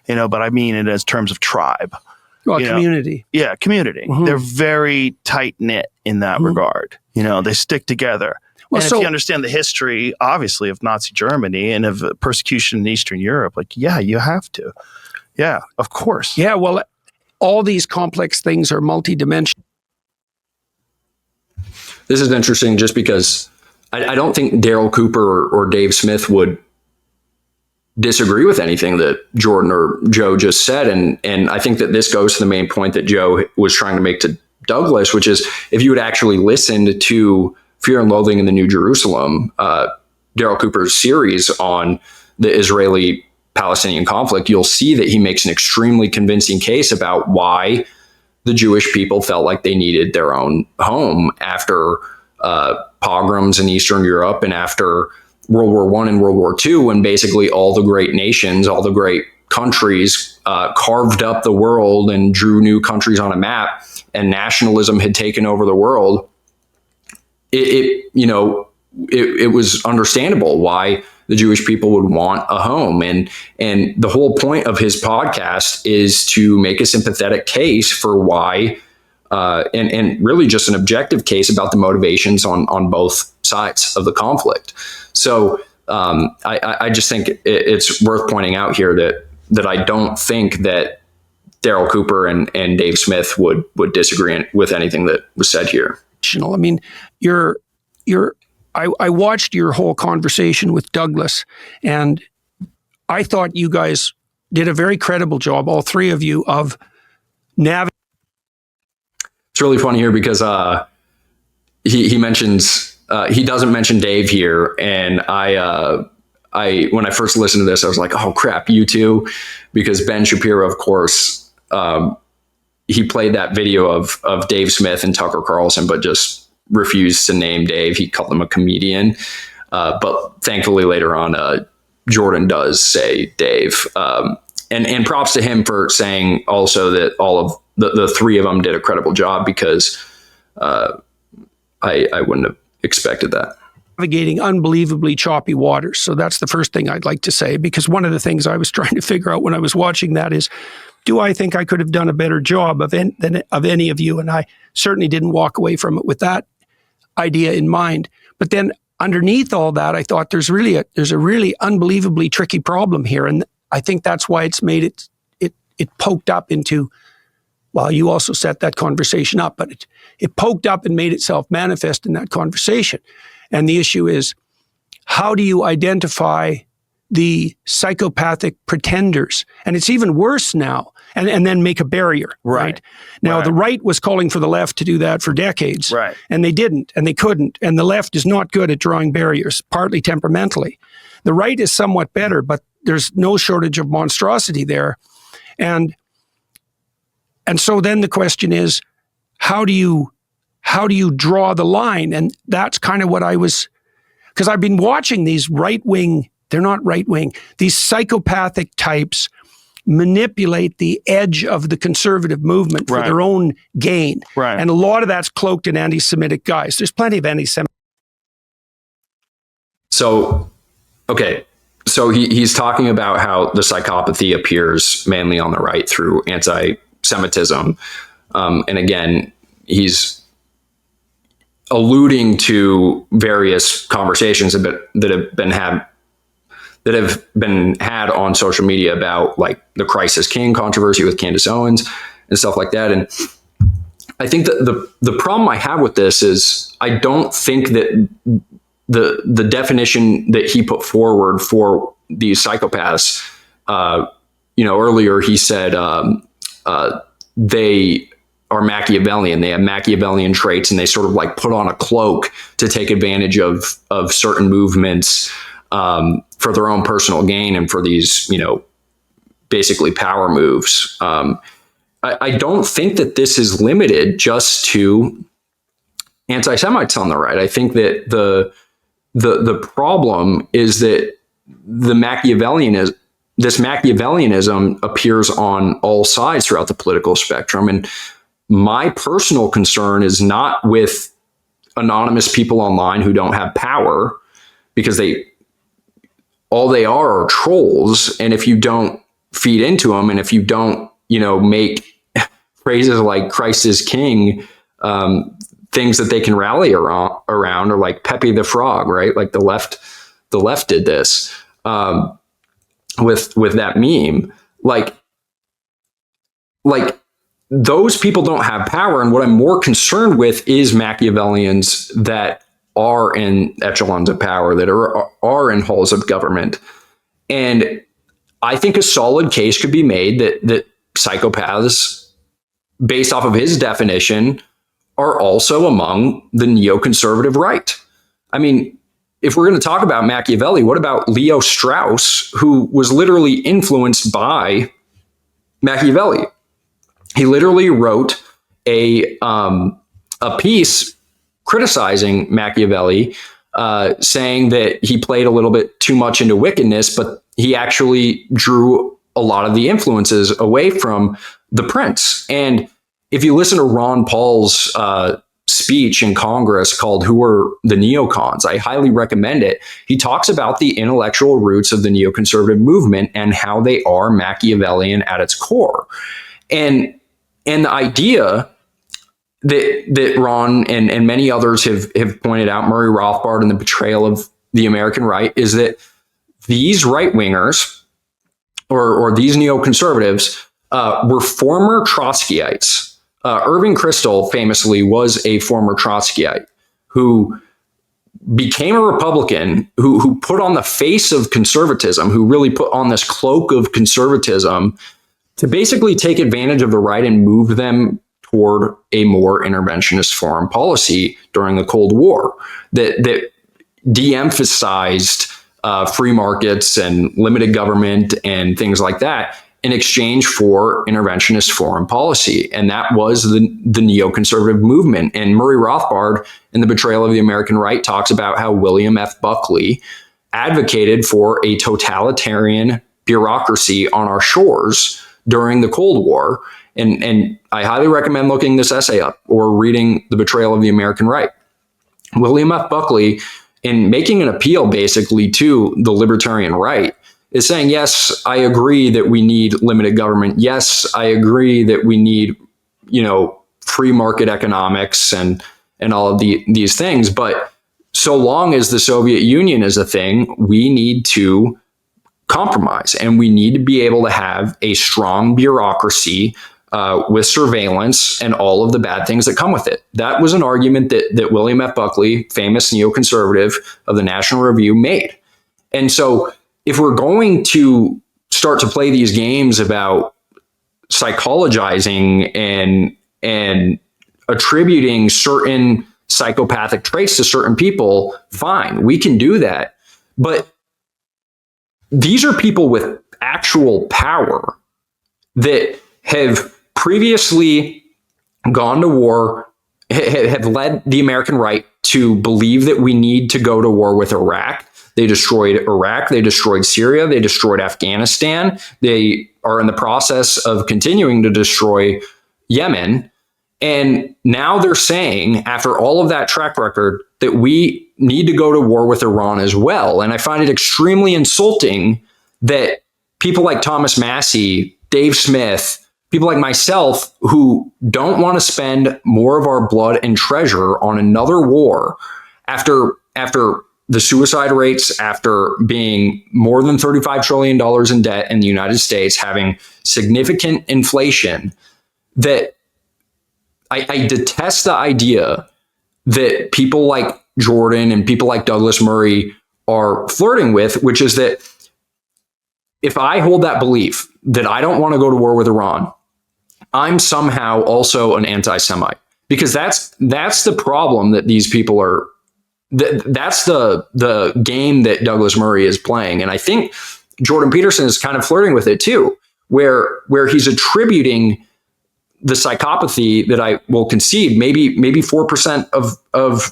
But I mean it as terms of tribe. Well, community. Yeah, community. They're very tight knit in that regard. They stick together. Well, and if you understand the history, obviously, of Nazi Germany and of persecution in Eastern Europe, you have to. Yeah, of course. Yeah, well, all these complex things are multidimensional. This is interesting just because I don't think Daryl Cooper or Dave Smith would disagree with anything that Jordan or Joe just said. And I think that this goes to the main point that Joe was trying to make to Douglas, which is if you would actually listen to Fear and Loathing in the New Jerusalem, Daryl Cooper's series on the Israeli-Palestinian conflict, you'll see that he makes an extremely convincing case about why the Jewish people felt like they needed their own home after pogroms in Eastern Europe and after World War I and World War II, when basically all the great nations, all the great countries carved up the world and drew new countries on a map, and nationalism had taken over the world. It was understandable why the Jewish people would want a home. And the whole point of his podcast is to make a sympathetic case for why, and really just an objective case about the motivations on both sides of the conflict. So I just think it's worth pointing out here that I don't think that Daryl Cooper and Dave Smith would disagree with anything that was said here. I mean, I watched your whole conversation with Douglas, and I thought you guys did a very credible job, all three of you, of navigating. It's really funny here because he mentions he doesn't mention Dave here, and I when I first listened to this, I was like, oh crap, you too, because Ben Shapiro, of course, he played that video of Dave Smith and Tucker Carlson, but just refused to name Dave. He called him a comedian, but thankfully later on, Jordan does say Dave, and props to him for saying also that all of the three of them did a credible job, because I wouldn't have expected that. Navigating unbelievably choppy waters. So that's the first thing I'd like to say, because one of the things I was trying to figure out when I was watching that is, do I think I could have done a better job of any of you? And I certainly didn't walk away from it with that idea in mind. But then underneath all that, I thought there's a really unbelievably tricky problem here. And I think that's why it's made it poked up into, well, you also set that conversation up, but it poked up and made itself manifest in that conversation. And the issue is, how do you identify the psychopathic pretenders? And it's even worse now, and then make a barrier, right? Now, the right was calling for the left to do that for decades, and they didn't, and they couldn't. And the left is not good at drawing barriers, partly temperamentally. The right is somewhat better, but there's no shortage of monstrosity there. And so then the question is, how do you draw the line? And that's kind of what I was, because I've been watching these right-wing, they're not right-wing, these psychopathic types manipulate the edge of the conservative movement for their own gain. And a lot of that's cloaked in anti-Semitic guys. There's plenty of anti-Semitic. So, okay. So he's talking about how the psychopathy appears mainly on the right through anti-Semitism. And again, he's alluding to various conversations that have been had on social media about, like, the Christ is King controversy with Candace Owens and stuff like that. And I think that the problem I have with this is, I don't think that the definition that he put forward for these psychopaths, earlier he said they are Machiavellian. They have Machiavellian traits, and they sort of like put on a cloak to take advantage of certain movements for their own personal gain and for these, basically power moves. I don't think that this is limited just to anti-Semites on the right. I think that the problem is that this Machiavellianism appears on all sides throughout the political spectrum. And my personal concern is not with anonymous people online who don't have power, because all they are trolls. And if you don't feed into them, and if you don't, make phrases like Christ is King, things that they can rally around, or like Pepe the Frog, right? Like the left did this with that meme. Like those people don't have power. And what I'm more concerned with is Machiavellians that are in echelons of power, that are in halls of government. And I think a solid case could be made that psychopaths, based off of his definition, are also among the neoconservative right. I mean, if we're going to talk about Machiavelli, what about Leo Strauss, who was literally influenced by Machiavelli? He literally wrote a piece criticizing Machiavelli, saying that he played a little bit too much into wickedness, but he actually drew a lot of the influences away from the prince. And if you listen to Ron Paul's speech in Congress called "Who Are the Neocons?", I highly recommend it. He talks about the intellectual roots of the neoconservative movement and how they are Machiavellian at its core. And the idea that Ron and many others have pointed out, Murray Rothbard and the betrayal of the American right, is that these right-wingers or these neoconservatives were former Trotskyites. Irving Kristol famously was a former Trotskyite who became a Republican, who put on the face of conservatism, who really put on this cloak of conservatism to basically take advantage of the right and move them toward a more interventionist foreign policy during the Cold War that de-emphasized free markets and limited government and things like that in exchange for interventionist foreign policy. And that was the neoconservative movement. And Murray Rothbard in The Betrayal of the American Right talks about how William F. Buckley advocated for a totalitarian bureaucracy on our shores during the Cold War. And I highly recommend looking this essay up or reading The Betrayal of the American Right. William F. Buckley, in making an appeal basically to the libertarian right, is saying, yes, I agree that we need limited government. Yes, I agree that we need, free market economics and all of these things. But so long as the Soviet Union is a thing, we need to compromise, and we need to be able to have a strong bureaucracy with surveillance and all of the bad things that come with it. That was an argument that William F. Buckley, famous neoconservative of the National Review, made. And so if we're going to start to play these games about psychologizing and attributing certain psychopathic traits to certain people, fine, we can do that. But these are people with actual power that have previously gone to war, have led the American right to believe that we need to go to war with Iraq. They destroyed Iraq. They destroyed Syria. They destroyed Afghanistan. They are in the process of continuing to destroy Yemen. And now they're saying, after all of that track record, that we need to go to war with Iran as well. And I find it extremely insulting that people like Thomas Massey, Dave Smith, people like myself who don't want to spend more of our blood and treasure on another war after the suicide rates, after being more than $35 trillion in debt in the United States, having significant inflation, that I detest the idea that people like Jordan and people like Douglas Murray are flirting with, which is that if I hold that belief that I don't want to go to war with Iran, I'm somehow also an anti-Semite, because that's the problem that these people are. That's the game that Douglas Murray is playing. And I think Jordan Peterson is kind of flirting with it too, where he's attributing the psychopathy that I will concede, maybe 4% of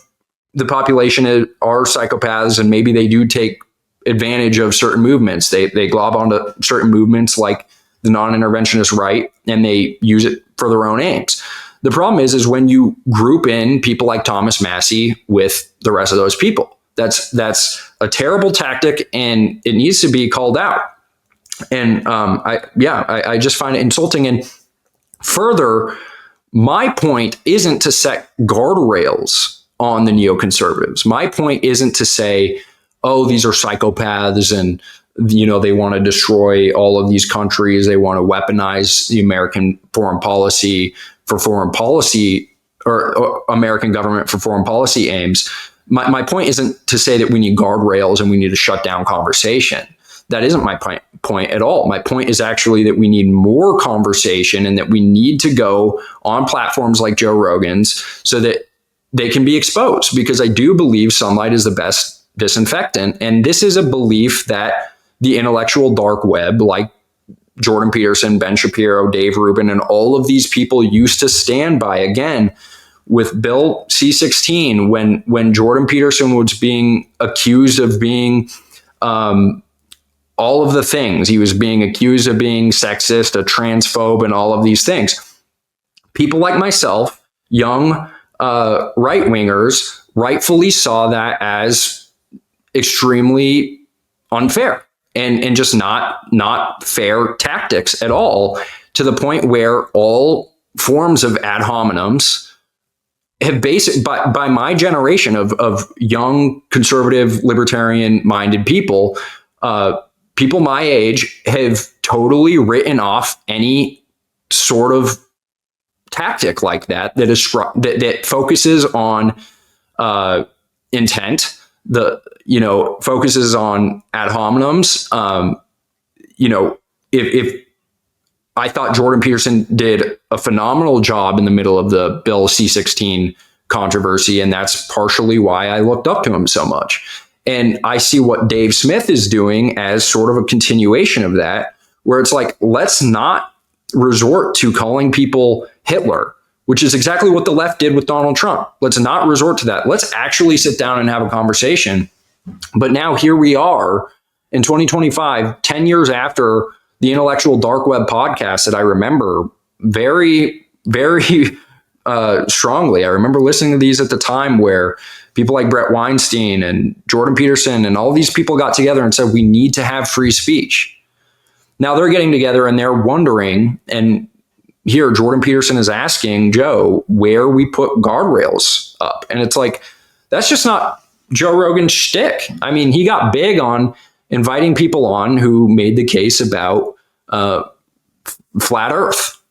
the population are psychopaths, and maybe they do take advantage of certain movements. They glob onto certain movements like the non-interventionist right, and they use it for their own aims. The problem is when you group in people like Thomas Massey with the rest of those people. That's a terrible tactic, and it needs to be called out. And I just find it insulting. And further, my point isn't to set guardrails on the neoconservatives. My point isn't to say, oh, these are psychopaths and they want to destroy all of these countries. They want to weaponize the American foreign policy for foreign policy, or American government for foreign policy aims. My point isn't to say that we need guardrails and we need to shut down conversation. that isn't my point at all. My point is actually that we need more conversation and that we need to go on platforms like Joe Rogan's so that they can be exposed, because I do believe sunlight is the best disinfectant. And this is a belief that the intellectual dark web, like Jordan Peterson, Ben Shapiro, Dave Rubin, and all of these people used to stand by. Again, with Bill C-16, when Jordan Peterson was being accused of being all of the things, he was being accused of being sexist, a transphobe, and all of these things. People like myself, young right-wingers, rightfully saw that as extremely unfair and just not fair tactics at all, to the point where all forms of ad hominems have by my generation of young conservative libertarian minded people, people my age have totally written off any sort of tactic like that that focuses on intent, focuses on ad hominems. If I thought Jordan Peterson did a phenomenal job in the middle of the Bill C-16 controversy, and that's partially why I looked up to him so much. And I see what Dave Smith is doing as sort of a continuation of that, where it's like, let's not resort to calling people Hitler, which is exactly what the left did with Donald Trump. Let's not resort to that. Let's actually sit down and have a conversation. But now here we are in 2025, 10 years after the Intellectual Dark Web podcast that I remember very, very strongly. I remember listening to these at the time where people like Brett Weinstein and Jordan Peterson and all these people got together and said, we need to have free speech. Now they're getting together and they're wondering, and here Jordan Peterson is asking Joe where we put guardrails up. And it's like, that's just not Joe Rogan's shtick. I mean, he got big on inviting people on who made the case about flat Earth.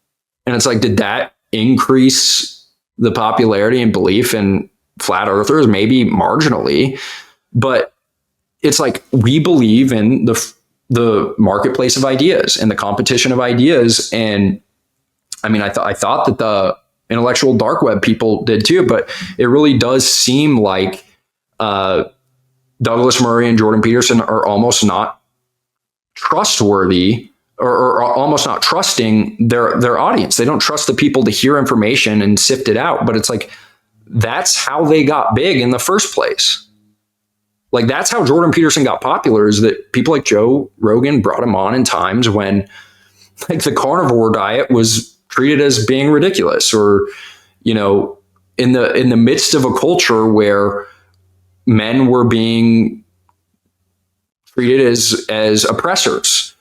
And it's like, did that increase the popularity and belief in flat earthers? Maybe marginally, but it's like, we believe in the marketplace of ideas and the competition of ideas. And I mean, I thought that the intellectual dark web people did too, but it really does seem like Douglas Murray and Jordan Peterson are almost not trustworthy or almost not trusting their audience. They don't trust the people to hear information and sift it out. But it's like, that's how they got big in the first place. Like, that's how Jordan Peterson got popular, is that people like Joe Rogan brought him on in times when, like, the carnivore diet was treated as being ridiculous, or, in the midst of a culture where men were being treated as oppressors.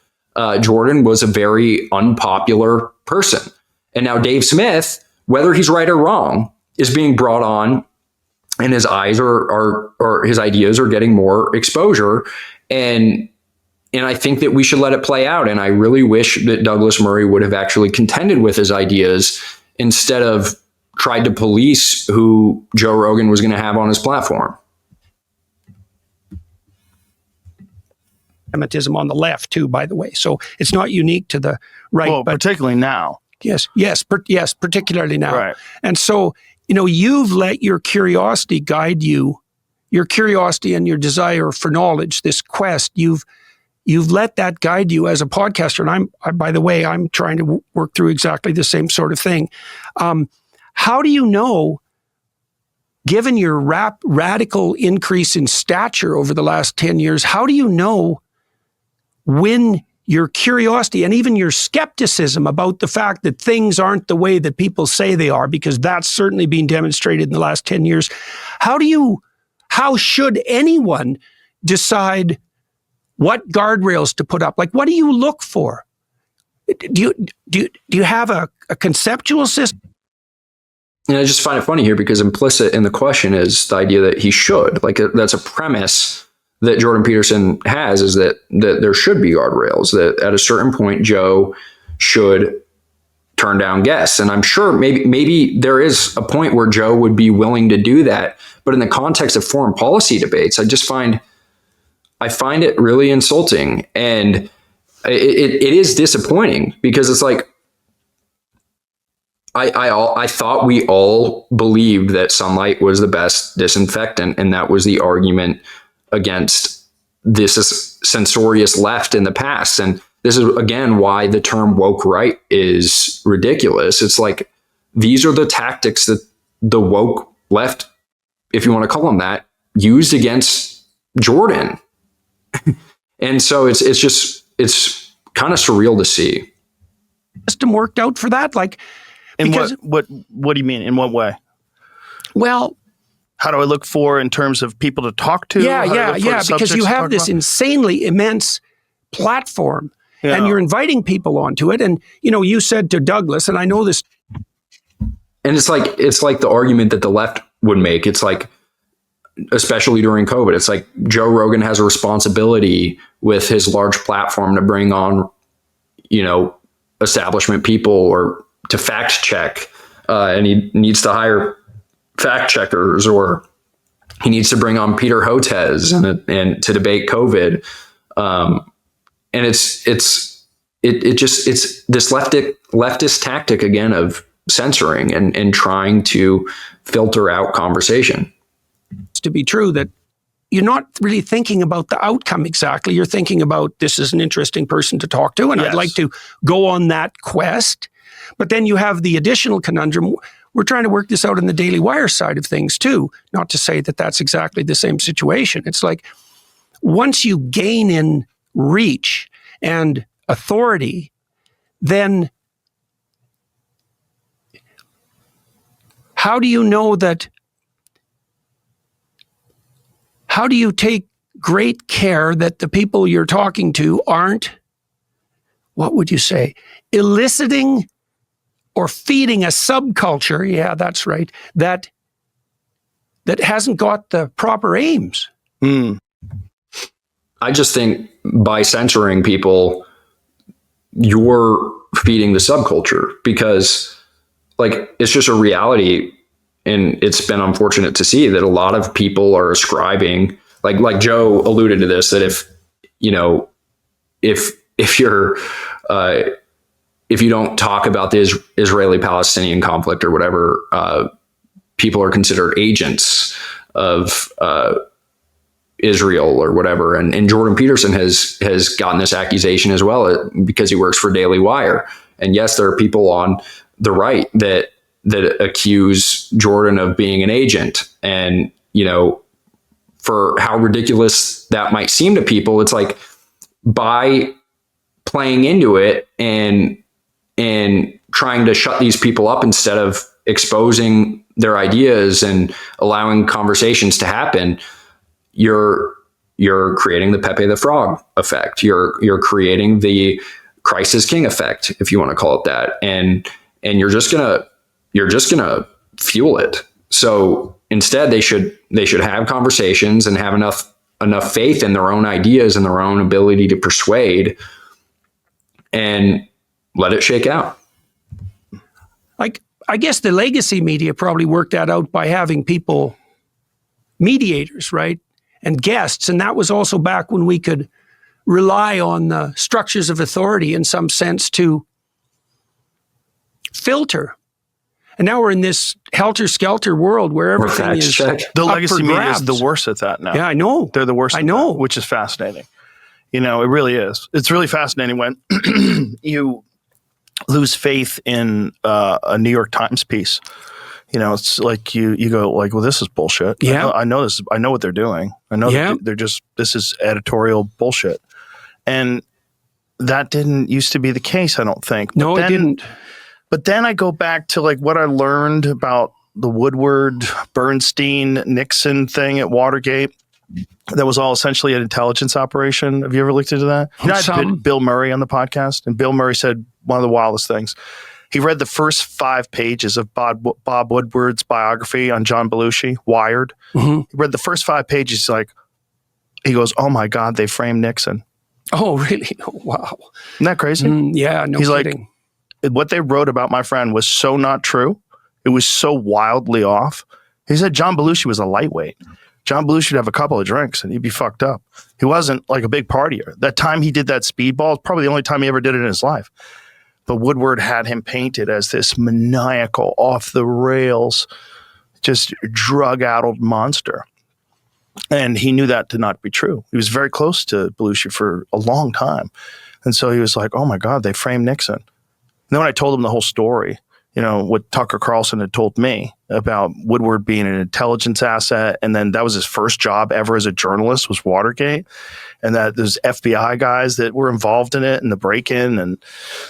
Jordan was a very unpopular person. And now Dave Smith, whether he's right or wrong, is being brought on, and his eyes or his ideas are getting more exposure. And I think that we should let it play out. And I really wish that Douglas Murray would have actually contended with his ideas instead of tried to police who Joe Rogan was going to have on his platform. Semitism on the left too, by the way. So it's not unique to the right. Well, but particularly now. Yes, particularly now. Right. And so, you've let your curiosity guide you, your curiosity and your desire for knowledge, this quest, you've let that guide you as a podcaster. And by the way, I'm trying to work through exactly the same sort of thing. How do you know, given your radical increase in stature over the last 10 years, how do you know when your curiosity and even your skepticism about the fact that things aren't the way that people say they are, because that's certainly been demonstrated in the last 10 years, how should anyone decide what guardrails to put up? Like, what do you look for? Do you have a conceptual system? And I just find it funny here, because implicit in the question is the idea that he should. Like, that's a premise that Jordan Peterson has, is that there should be guardrails, that at a certain point Joe should turn down guests. And I'm sure maybe there is a point where Joe would be willing to do that. But in the context of foreign policy debates, I I find it really insulting, and it is disappointing because it's like I thought we all believed that sunlight was the best disinfectant, and that was the argument against this censorious left in the past. And this is again why the term woke right is ridiculous. It's like these are the tactics that the woke left, if you want to call them that, used against Jordan. And so it's kind of surreal to see. System worked out for that, like. What do you mean? In what way? Well, how do I look for in terms of people to talk to? Yeah. Because you have this insanely immense platform, and you're inviting people onto it. And you said to Douglas, and I know this. And it's like the argument that the left would make. It's like, especially during COVID, it's like Joe Rogan has a responsibility with his large platform to bring on, establishment people or to fact check, and he needs to hire fact checkers, or he needs to bring on Peter Hotez and to debate COVID. And it's this leftist tactic again of censoring and trying to filter out conversation. To be true that you're not really thinking about the outcome exactly. You're thinking about, this is an interesting person to talk to, and I'd like to go on that quest. But then you have the additional conundrum. We're trying to work this out in the Daily Wire side of things too. Not to say that that's exactly the same situation. It's like, once you gain in reach and authority, then how do you know that? How do you take great care that the people you're talking to aren't, what would you say, eliciting or feeding a subculture, yeah, that's right, that hasn't got the proper aims? I just think by censoring people, you're feeding the subculture, because like it's just a reality. And it's been unfortunate to see that a lot of people are ascribing, like Joe alluded to this, that if you don't talk about the Israeli-Palestinian conflict or whatever, people are considered agents of Israel or whatever. And Jordan Peterson has gotten this accusation as well because he works for Daily Wire. And yes, there are people on the right that accuse Jordan of being an agent. And, for how ridiculous that might seem to people, it's like, by playing into it and trying to shut these people up instead of exposing their ideas and allowing conversations to happen, you're creating the Pepe the Frog effect. You're creating the Christ is King effect, if you want to call it that. And you're just gonna fuel it. So instead, they should have conversations and have enough faith in their own ideas and their own ability to persuade, and let it shake out. Like, I guess the legacy media probably worked that out by having people, mediators, right, and guests, and that was also back when we could rely on the structures of authority in some sense to filter. And now we're in this helter-skelter world where everything is the legacy media is the worst at that now. Yeah, I know. They're the worst. I know, which is fascinating. It really is. It's really fascinating when you lose faith in a New York Times piece. It's like you go like, well, this is bullshit. Yeah, I know this. I know what they're doing. I know they're just, this is editorial bullshit. And that didn't used to be the case, I don't think. No, it didn't. But then I go back to like what I learned about the Woodward, Bernstein, Nixon thing at Watergate. That was all essentially an intelligence operation. Have you ever looked into that? I had Bill Murray on the podcast, and Bill Murray said one of the wildest things. He read the first 5 pages of Bob Woodward's biography on John Belushi, Wired. Mm-hmm. He read the first 5 pages. He goes, "Oh my God, they framed Nixon." Oh, really? Oh, wow. Isn't that crazy? Yeah, no kidding. What they wrote about my friend was so not true. It was so wildly off. He said John Belushi was a lightweight. John Belushi would have a couple of drinks and he'd be fucked up. He wasn't like a big partier. That time he did that speedball, probably the only time he ever did it in his life. But Woodward had him painted as this maniacal, off the rails, just drug-addled monster. And he knew that to not be true. He was very close to Belushi for a long time. And so he was like, oh my God, they framed Nixon. And then when I told him the whole story, what Tucker Carlson had told me about Woodward being an intelligence asset, and then that was his first job ever as a journalist was Watergate, and that there's FBI guys that were involved in it and the break-in, and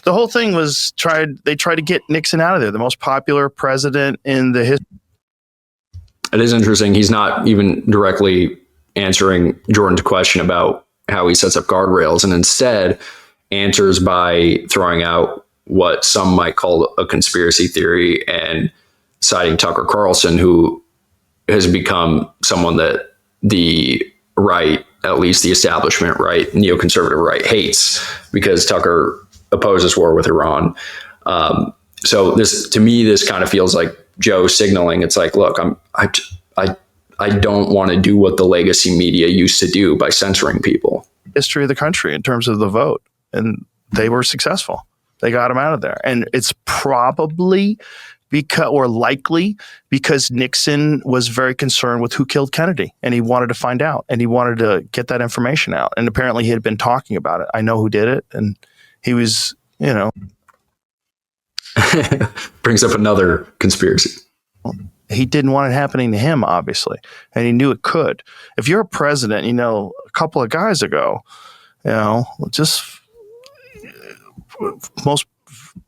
the whole thing was they tried to get Nixon out of there, the most popular president in the history. It is interesting. He's not even directly answering Jordan's question about how he sets up guardrails, and instead answers by throwing out what some might call a conspiracy theory and citing Tucker Carlson, who has become someone that the right, at least the establishment right, neoconservative right, hates because Tucker opposes war with Iran. So this, to me, this kind of feels like Joe signaling. It's like, look, I don't want to do what the legacy media used to do by censoring people. History of the country in terms of the vote, and they were successful. They got him out of there. And it's probably likely because Nixon was very concerned with who killed Kennedy, and he wanted to find out, and he wanted to get that information out. And apparently he had been talking about it. I know who did it. And he was, brings up another conspiracy. He didn't want it happening to him, obviously. And he knew it could. If you're a president, a couple of guys ago, just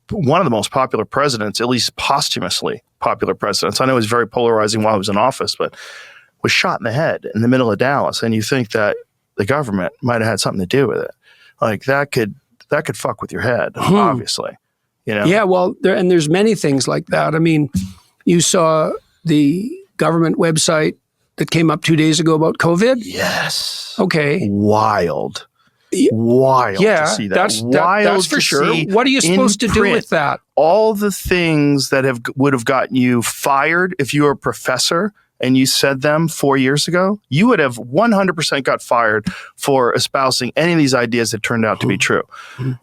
one of the most popular presidents, at least posthumously popular presidents. I know he's very polarizing while he was in office, but was shot in the head in the middle of Dallas. And you think that the government might have had something to do with it. Like that could fuck with your head, obviously. Yeah, well, there's many things like that. I mean, you saw the government website that came up 2 days ago about COVID? Yes. Okay. Wild to see that. That's for sure. What are you supposed to do with that? All the things that would have gotten you fired if you were a professor and you said them 4 years ago, you would have 100% got fired for espousing any of these ideas that turned out to be true.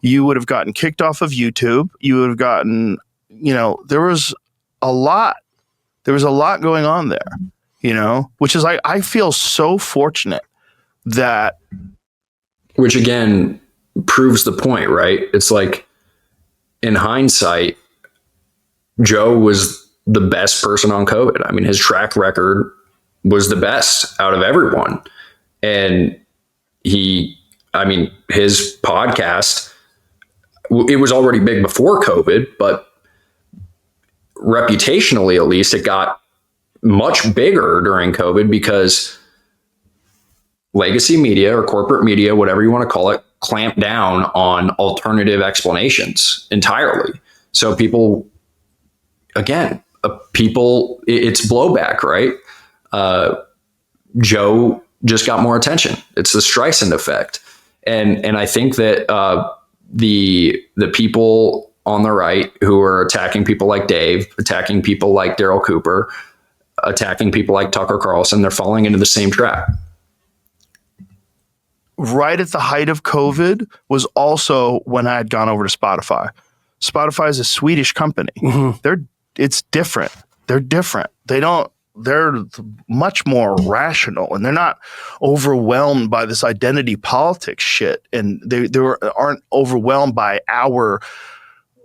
You would have gotten kicked off of YouTube. You would have gotten, there was a lot going on there, which is I feel so fortunate that. Which again proves the point, right? It's like in hindsight, Joe was the best person on COVID. I mean, his track record was the best out of everyone. And his podcast, it was already big before COVID, but reputationally, at least, it got much bigger during COVID because legacy media or corporate media, whatever you want to call it, clamped down on alternative explanations entirely. So it's blowback, right? Joe just got more attention. It's the Streisand effect. And I think that the people on the right who are attacking people like Dave, attacking people like Daryl Cooper, attacking people like Tucker Carlson, they're falling into the same trap. Right at the height of COVID was also when I had gone over to Spotify. Spotify is a Swedish company. Mm-hmm. It's different. They're different. They're much more rational, and they're not overwhelmed by this identity politics shit. And they aren't overwhelmed by our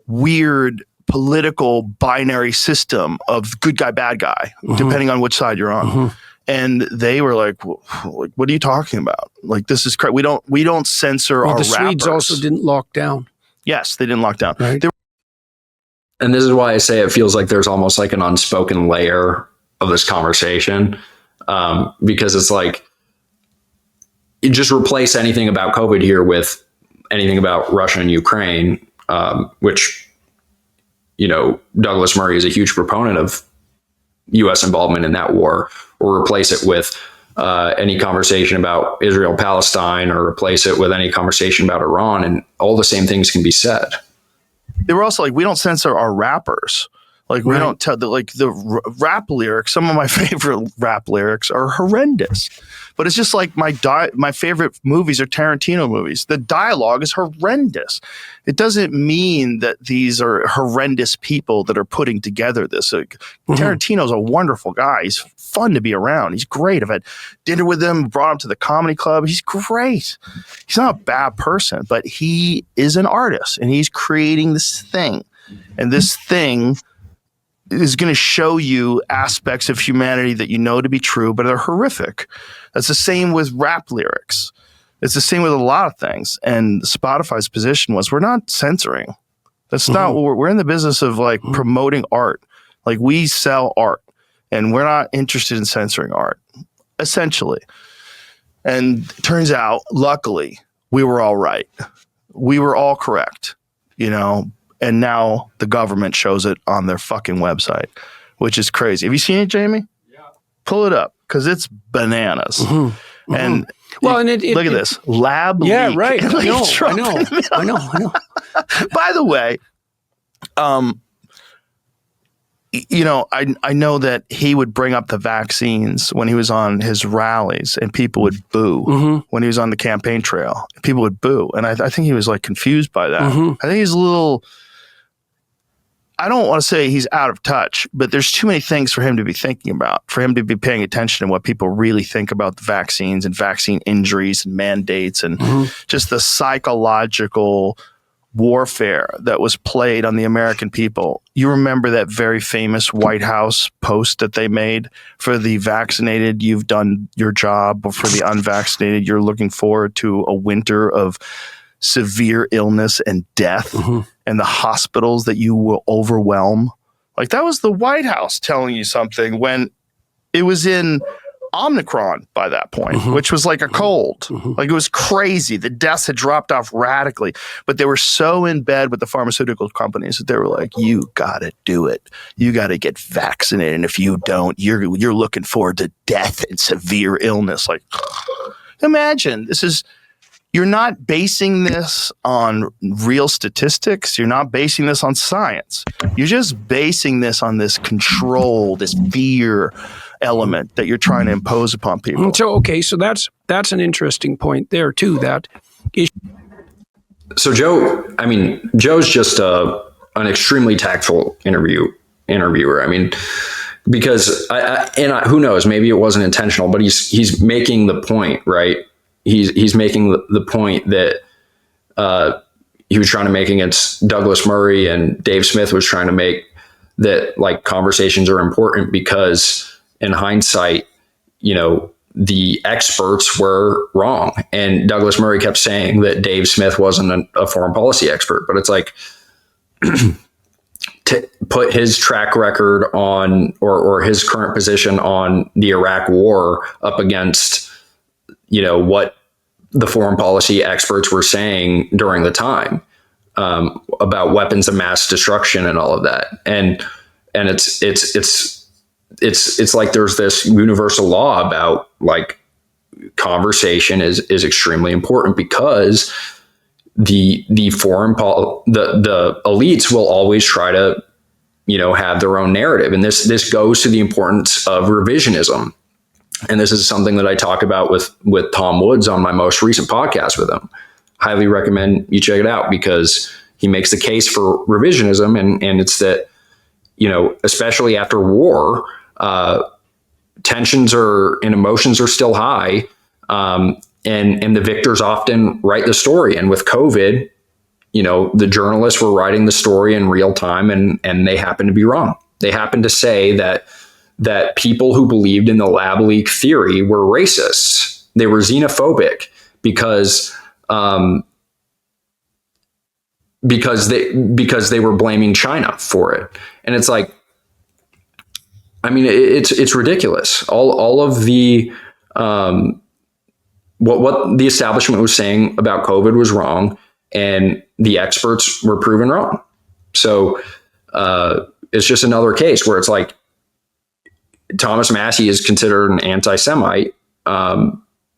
weird political binary system of good guy, bad guy, depending on which side you're on. And they were like, what are you talking about? Like, this is crazy. We don't censor our rappers. The Swedes also didn't lock down. Yes, they didn't lock down. Right. And this is why I say it feels like there's almost like an unspoken layer of this conversation, because it's like, you just replace anything about COVID here with anything about Russia and Ukraine, which, Douglas Murray is a huge proponent of U.S. involvement in that war, or replace it with any conversation about Israel-Palestine, or replace it with any conversation about Iran, and all the same things can be said. They were also like, we don't censor our rappers. Like we don't tell the rap lyrics. Some of my favorite rap lyrics are horrendous, but it's just like my favorite movies are Tarantino movies. The dialogue is horrendous. It doesn't mean that these are horrendous people that are putting together this. Tarantino's a wonderful guy. He's fun to be around. He's great. I've had dinner with him, brought him to the comedy club. He's great. He's not a bad person, but he is an artist and he's creating this thing, and this thing is going to show you aspects of humanity that you know to be true, but are horrific. That's the same with rap lyrics. It's the same with a lot of things. And Spotify's position was, we're not censoring. That's not what we're in the business of, like promoting art. Like we sell art and we're not interested in censoring art, essentially. And it turns out, luckily, we were all right. We were all correct, you know. And now the government shows it on their fucking website, which is crazy. Have you seen it, Jamie? Yeah. Pull it up because it's bananas. And well, and look at this lab. Yeah, leak. right. I know. By the way, you know, I know that he would bring up the vaccines when he was on his rallies, and people would boo. When he was on the campaign trail, people would boo, and I think he was like confused by that. I think he's a little. I don't want to say he's out of touch, but there's too many things for him to be thinking about, for him to be paying attention to what people really think about the vaccines and vaccine injuries and mandates and just the psychological warfare that was played on the American people. You remember that very famous White House post that they made for the vaccinated, you've done your job, but for the unvaccinated, you're looking forward to a winter of severe illness and death and the hospitals that you will overwhelm. Like that was the White House telling you something when it was in Omicron by that point, which was like a cold. Like it was crazy. The deaths had dropped off radically, but they were so in bed with the pharmaceutical companies that they were like, you got to do it. You got to get vaccinated. And if you don't, you're looking forward to death and severe illness. Like imagine you're not basing this on real statistics. You're not basing this on science. You're just basing this on this control, this fear element that you're trying to impose upon people. So that's an interesting point there too. So Joe's just an extremely tactful interviewer. I mean, because who knows, maybe it wasn't intentional, but he's making the point, right? He's making the point that he was trying to make against Douglas Murray, and Dave Smith was trying to make, that like conversations are important because in hindsight, you know, the experts were wrong. And Douglas Murray kept saying that Dave Smith wasn't a foreign policy expert, but it's like to put his track record on or his current position on the Iraq war up against, you know, what the foreign policy experts were saying during the time about weapons of mass destruction and all of that. And it's like there's this universal law about like conversation is extremely important because the elites will always try to, you know, have their own narrative. And this goes to the importance of revisionism. And this is something that I talk about with Tom Woods on my most recent podcast with him. Highly recommend you check it out because he makes the case for revisionism. And it's that, you know, especially after war, tensions and emotions are still high. And the victors often write the story. And with COVID, you know, the journalists were writing the story in real time and they happened to be wrong. They happened to say that people who believed in the lab leak theory were racists. They were xenophobic because they were blaming China for it. And it's like, I mean, it's ridiculous. All of the what the establishment was saying about COVID was wrong, and the experts were proven wrong. So it's just another case where it's like Thomas Massie is considered an anti-Semite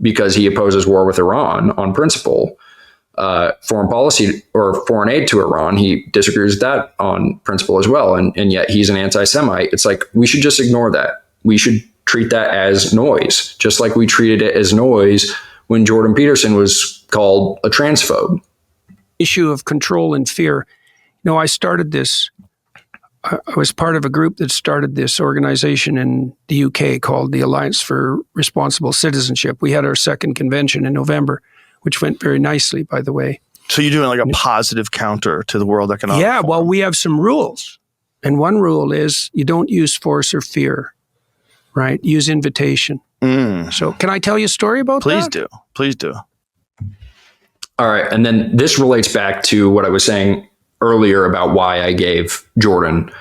because he opposes war with Iran on principle. foreign policy or foreign aid to Iran. He disagrees with that on principle as well. And yet he's an anti-Semite. It's like, we should just ignore that. We should treat that as noise, just like we treated it as noise when Jordan Peterson was called a transphobe. Issue of control and fear. I started this. I was part of a group that started this organization in the UK called the Alliance for Responsible Citizenship. We had our second convention in November, which went very nicely, by the way. So you're doing like a positive counter to the World Economic Forum. Well, we have some rules. And one rule is you don't use force or fear, right? Use invitation. So can I tell you a story about that? Please do. All right. And then this relates back to what I was saying earlier about why I gave Jordan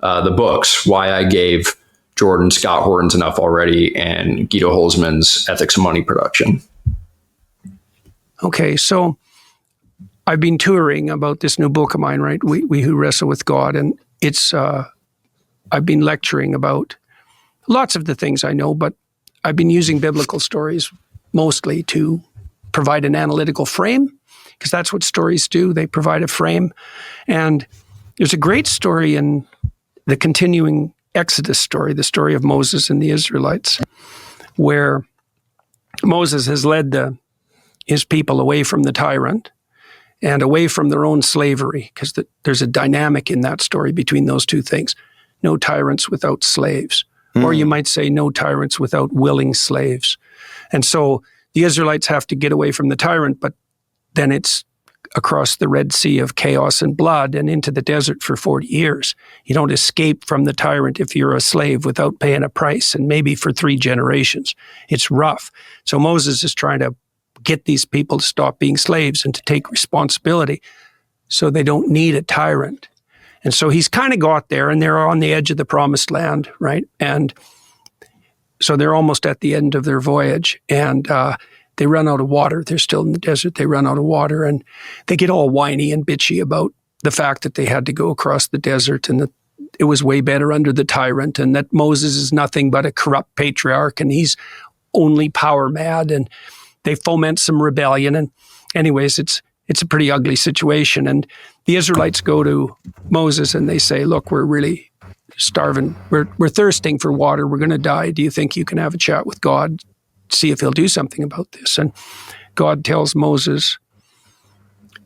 the books, why I gave Jordan Scott Horton's Enough Already and Guido Holzman's Ethics of Money Production. Okay, so I've been touring about this new book of mine, right? We Who Wrestle with God, and it's I've been lecturing about lots of the things I know, but I've been using biblical stories mostly to provide an analytical frame, because that's what stories do. They provide a frame. And there's a great story in the continuing Exodus story, the story of Moses and the Israelites, where Moses has led his people away from the tyrant and away from their own slavery, because there's a dynamic in that story between those two things. No tyrants without slaves. Or you might say no tyrants without willing slaves. And so the Israelites have to get away from the tyrant, but then it's across the Red Sea of chaos and blood and into the desert for 40 years. You don't escape from the tyrant if you're a slave without paying a price, and maybe for 3 generations. It's rough. So Moses is trying to get these people to stop being slaves and to take responsibility so they don't need a tyrant. And so he's kind of got there, and they're on the edge of the promised land, right? And so they're almost at the end of their voyage, and they run out of water. They're still in the desert. They run out of water, and they get all whiny and bitchy about the fact that they had to go across the desert and that it was way better under the tyrant, and that Moses is nothing but a corrupt patriarch and he's only power mad, and they foment some rebellion. And anyways, it's a pretty ugly situation. And the Israelites go to Moses and they say, look, we're really starving. We're thirsting for water. We're going to die. Do you think you can have a chat with God, see if he'll do something about this? And God tells Moses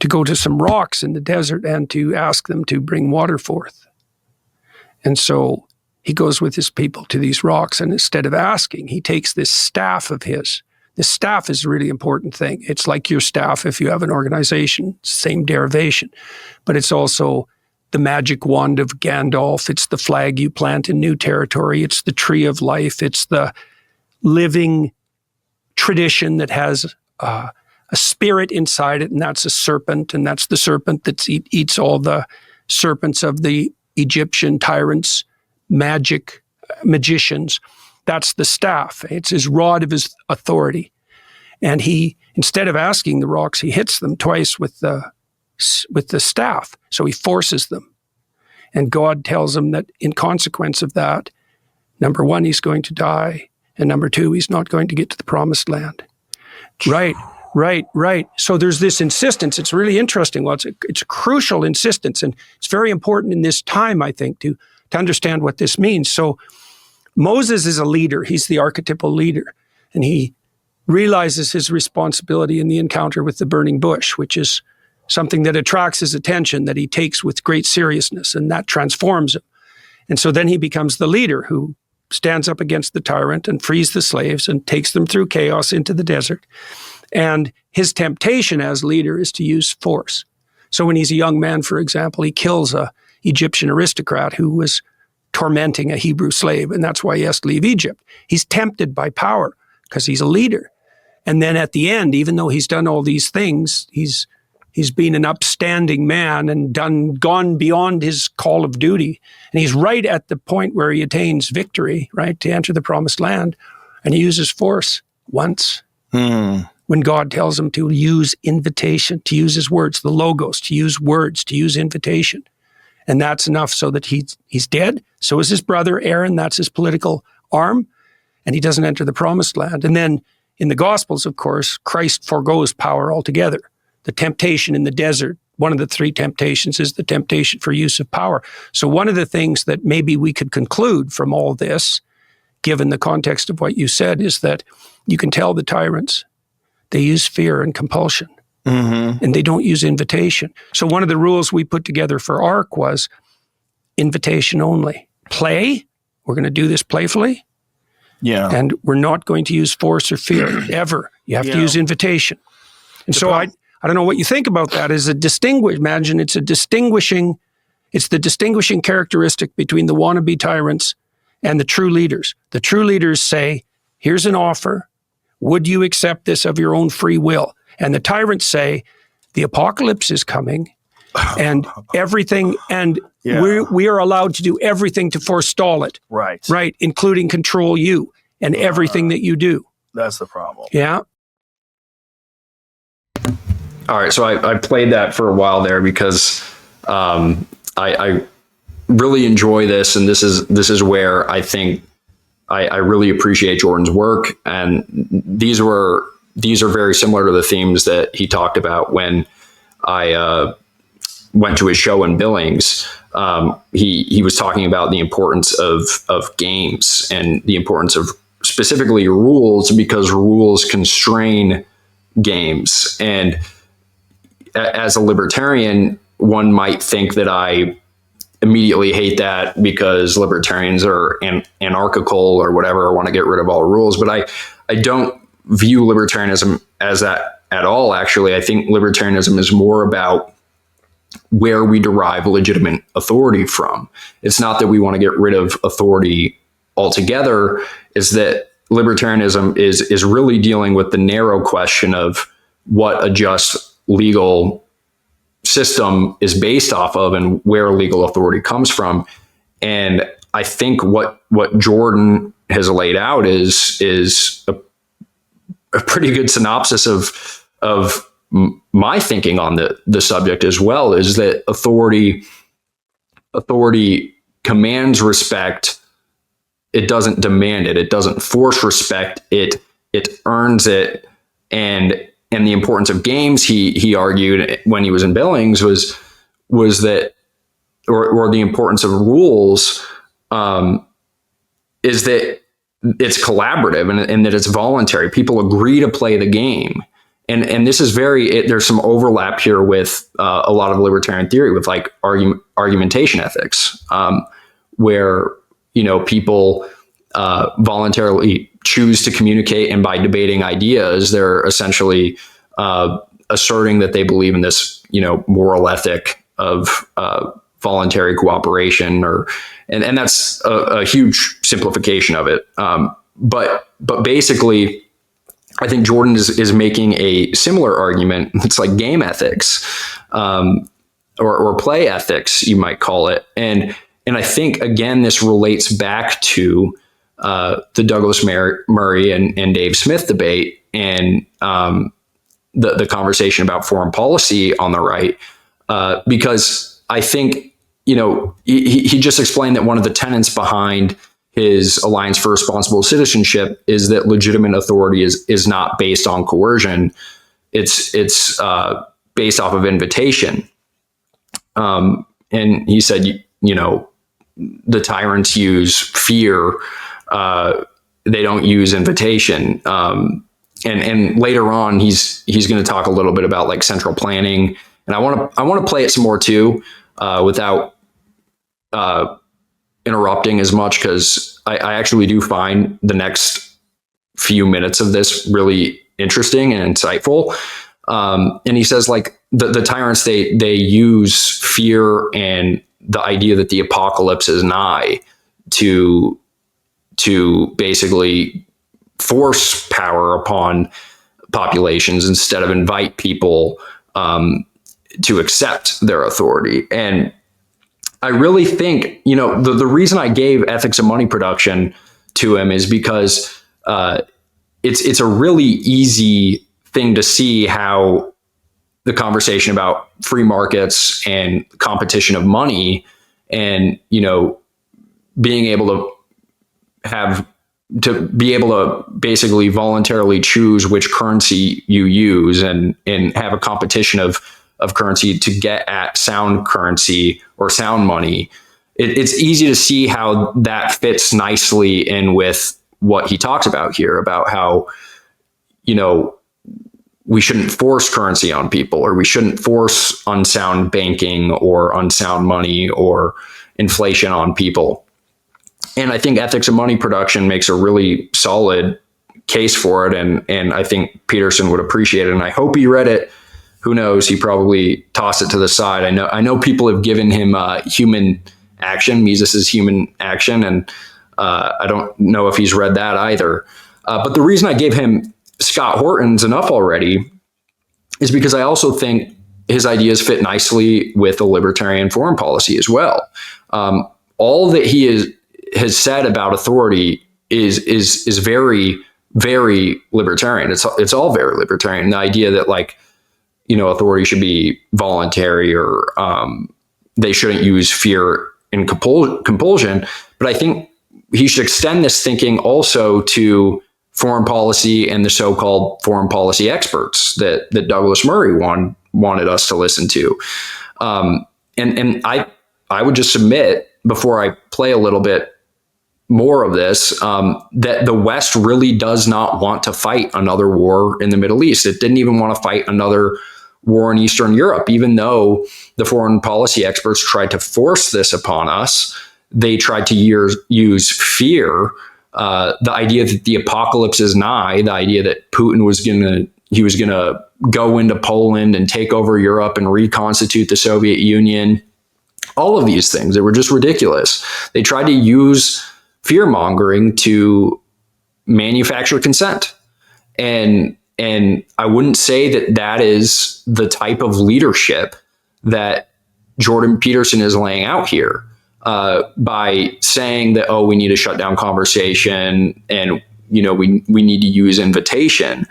to go to some rocks in the desert and to ask them to bring water forth. And so he goes with his people to these rocks, and instead of asking, he takes this staff of his. This staff is a really important thing. It's like your staff if you have an organization, same derivation. But it's also the magic wand of Gandalf. It's the flag you plant in new territory. It's the tree of life. It's the living tradition that has a spirit inside it, and that's a serpent, and that's the serpent that eats all the serpents of the Egyptian tyrants, magicians. That's the staff. It's his rod of his authority. And he, instead of asking the rocks, he hits them twice with the staff. So he forces them. And God tells him that in consequence of that, number 1, he's going to die. And number 2, he's not going to get to the promised land. Right. So there's this insistence. It's really interesting. Well, it's a crucial insistence. And it's very important in this time, I think, to understand what this means. So Moses is a leader. He's the archetypal leader. And he realizes his responsibility in the encounter with the burning bush, which is something that attracts his attention, that he takes with great seriousness, and that transforms him. And so then he becomes the leader who stands up against the tyrant and frees the slaves and takes them through chaos into the desert. And his temptation as leader is to use force. So when he's a young man, for example, he kills an Egyptian aristocrat who was tormenting a Hebrew slave, and that's why he has to leave Egypt. He's tempted by power because he's a leader. And then at the end, even though he's done all these things, he's been an upstanding man and gone beyond his call of duty. And he's right at the point where he attains victory, right, to enter the promised land. And he uses force once. When God tells him to use invitation, to use his words, the logos, to use words, to use invitation. And that's enough so that he's dead. So is his brother Aaron. That's his political arm. And he doesn't enter the promised land. And then in the Gospels, of course, Christ forgoes power altogether. the temptation in the desert. One of the three temptations is the temptation for use of power. So one of the things that maybe we could conclude from all this, given the context of what you said, is that you can tell the tyrants, they use fear and compulsion, and they don't use invitation. So one of the rules we put together for ARC was invitation only. Play, we're going to do this playfully, and we're not going to use force or fear, ever. You have to use invitation. And so I don't know what you think about that. Imagine it's the distinguishing characteristic between the wannabe tyrants and the true leaders. The true leaders say, here's an offer. Would you accept this of your own free will? And the tyrants say, the apocalypse is coming and everything, and we are allowed to do everything to forestall it. Right. Including control you and everything that you do. That's the problem. Yeah. All right, so I played that for a while there because I really enjoy this, and this is where I think I really appreciate Jordan's work, and these are very similar to the themes that he talked about when I went to his show in Billings. He was talking about the importance of games and the importance of specifically rules, because rules constrain games. And as a libertarian, one might think that I immediately hate that because libertarians are anarchical or whatever, or want to get rid of all rules. But I don't view libertarianism as that at all. Actually, I think libertarianism is more about where we derive legitimate authority from. It's not that we want to get rid of authority altogether. Is that libertarianism is really dealing with the narrow question of what a just legal system is based off of and where legal authority comes from. And I think what Jordan has laid out is a pretty good synopsis of my thinking on the subject as well, is that authority commands respect. It doesn't demand it. It doesn't force respect. It earns it. And the importance of games, he argued when he was in Billings, was that, or the importance of rules, is that it's collaborative and that it's voluntary. People agree to play the game. And this is there's some overlap here with a lot of libertarian theory, with like argumentation ethics, where, people voluntarily choose to communicate, and by debating ideas, they're essentially asserting that they believe in this, moral ethic of voluntary cooperation, and that's a huge simplification of it. But basically, I think Jordan is making a similar argument. It's like game ethics, or play ethics, you might call it, and I think again this relates back to the Douglas Murray and Dave Smith debate, and the conversation about foreign policy on the right, because I think he just explained that one of the tenets behind his Alliance for Responsible Citizenship is that legitimate authority is not based on coercion. It's based off of invitation. And he said, the tyrants use fear. They don't use invitation. And later on, he's going to talk a little bit about like central planning. And I want to play it some more too, without interrupting as much, because I actually do find the next few minutes of this really interesting and insightful. And he says like the tyrants, they use fear and the idea that the apocalypse is nigh to basically force power upon populations instead of invite people to accept their authority. And I really think, the reason I gave ethics of money production to him is because it's a really easy thing to see how the conversation about free markets and competition of money and, being able to have to be able to basically voluntarily choose which currency you use and have a competition of currency to get at sound currency or sound money. It's easy to see how that fits nicely in with what he talks about here, about how, we shouldn't force currency on people, or we shouldn't force unsound banking or unsound money or inflation on people. And I think Ethics of Money Production makes a really solid case for it. And I think Peterson would appreciate it. And I hope he read it. Who knows? He probably tossed it to the side. I know people have given him Human Action, Mises' Human Action. And I don't know if he's read that either. But the reason I gave him Scott Horton's enough already is because I also think his ideas fit nicely with a libertarian foreign policy as well. All that he has said about authority is very, very libertarian. It's all very libertarian. The idea that authority should be voluntary, or they shouldn't use fear and compulsion. But I think he should extend this thinking also to foreign policy and the so-called foreign policy experts that Douglas Murray wanted us to listen to. And I would just submit, before I play a little bit more of this, that the West really does not want to fight another war in the Middle East. It didn't even want to fight another war in Eastern Europe, even though the foreign policy experts tried to force this upon us. They tried to use fear, the idea that the apocalypse is nigh, the idea that Putin was gonna go into Poland and take over Europe and reconstitute the Soviet Union. All of these things, they were just ridiculous. They tried to use fear mongering to manufacture consent. And I wouldn't say that is the type of leadership that Jordan Peterson is laying out here, by saying that, we need to shut down conversation and, we need to use invitation.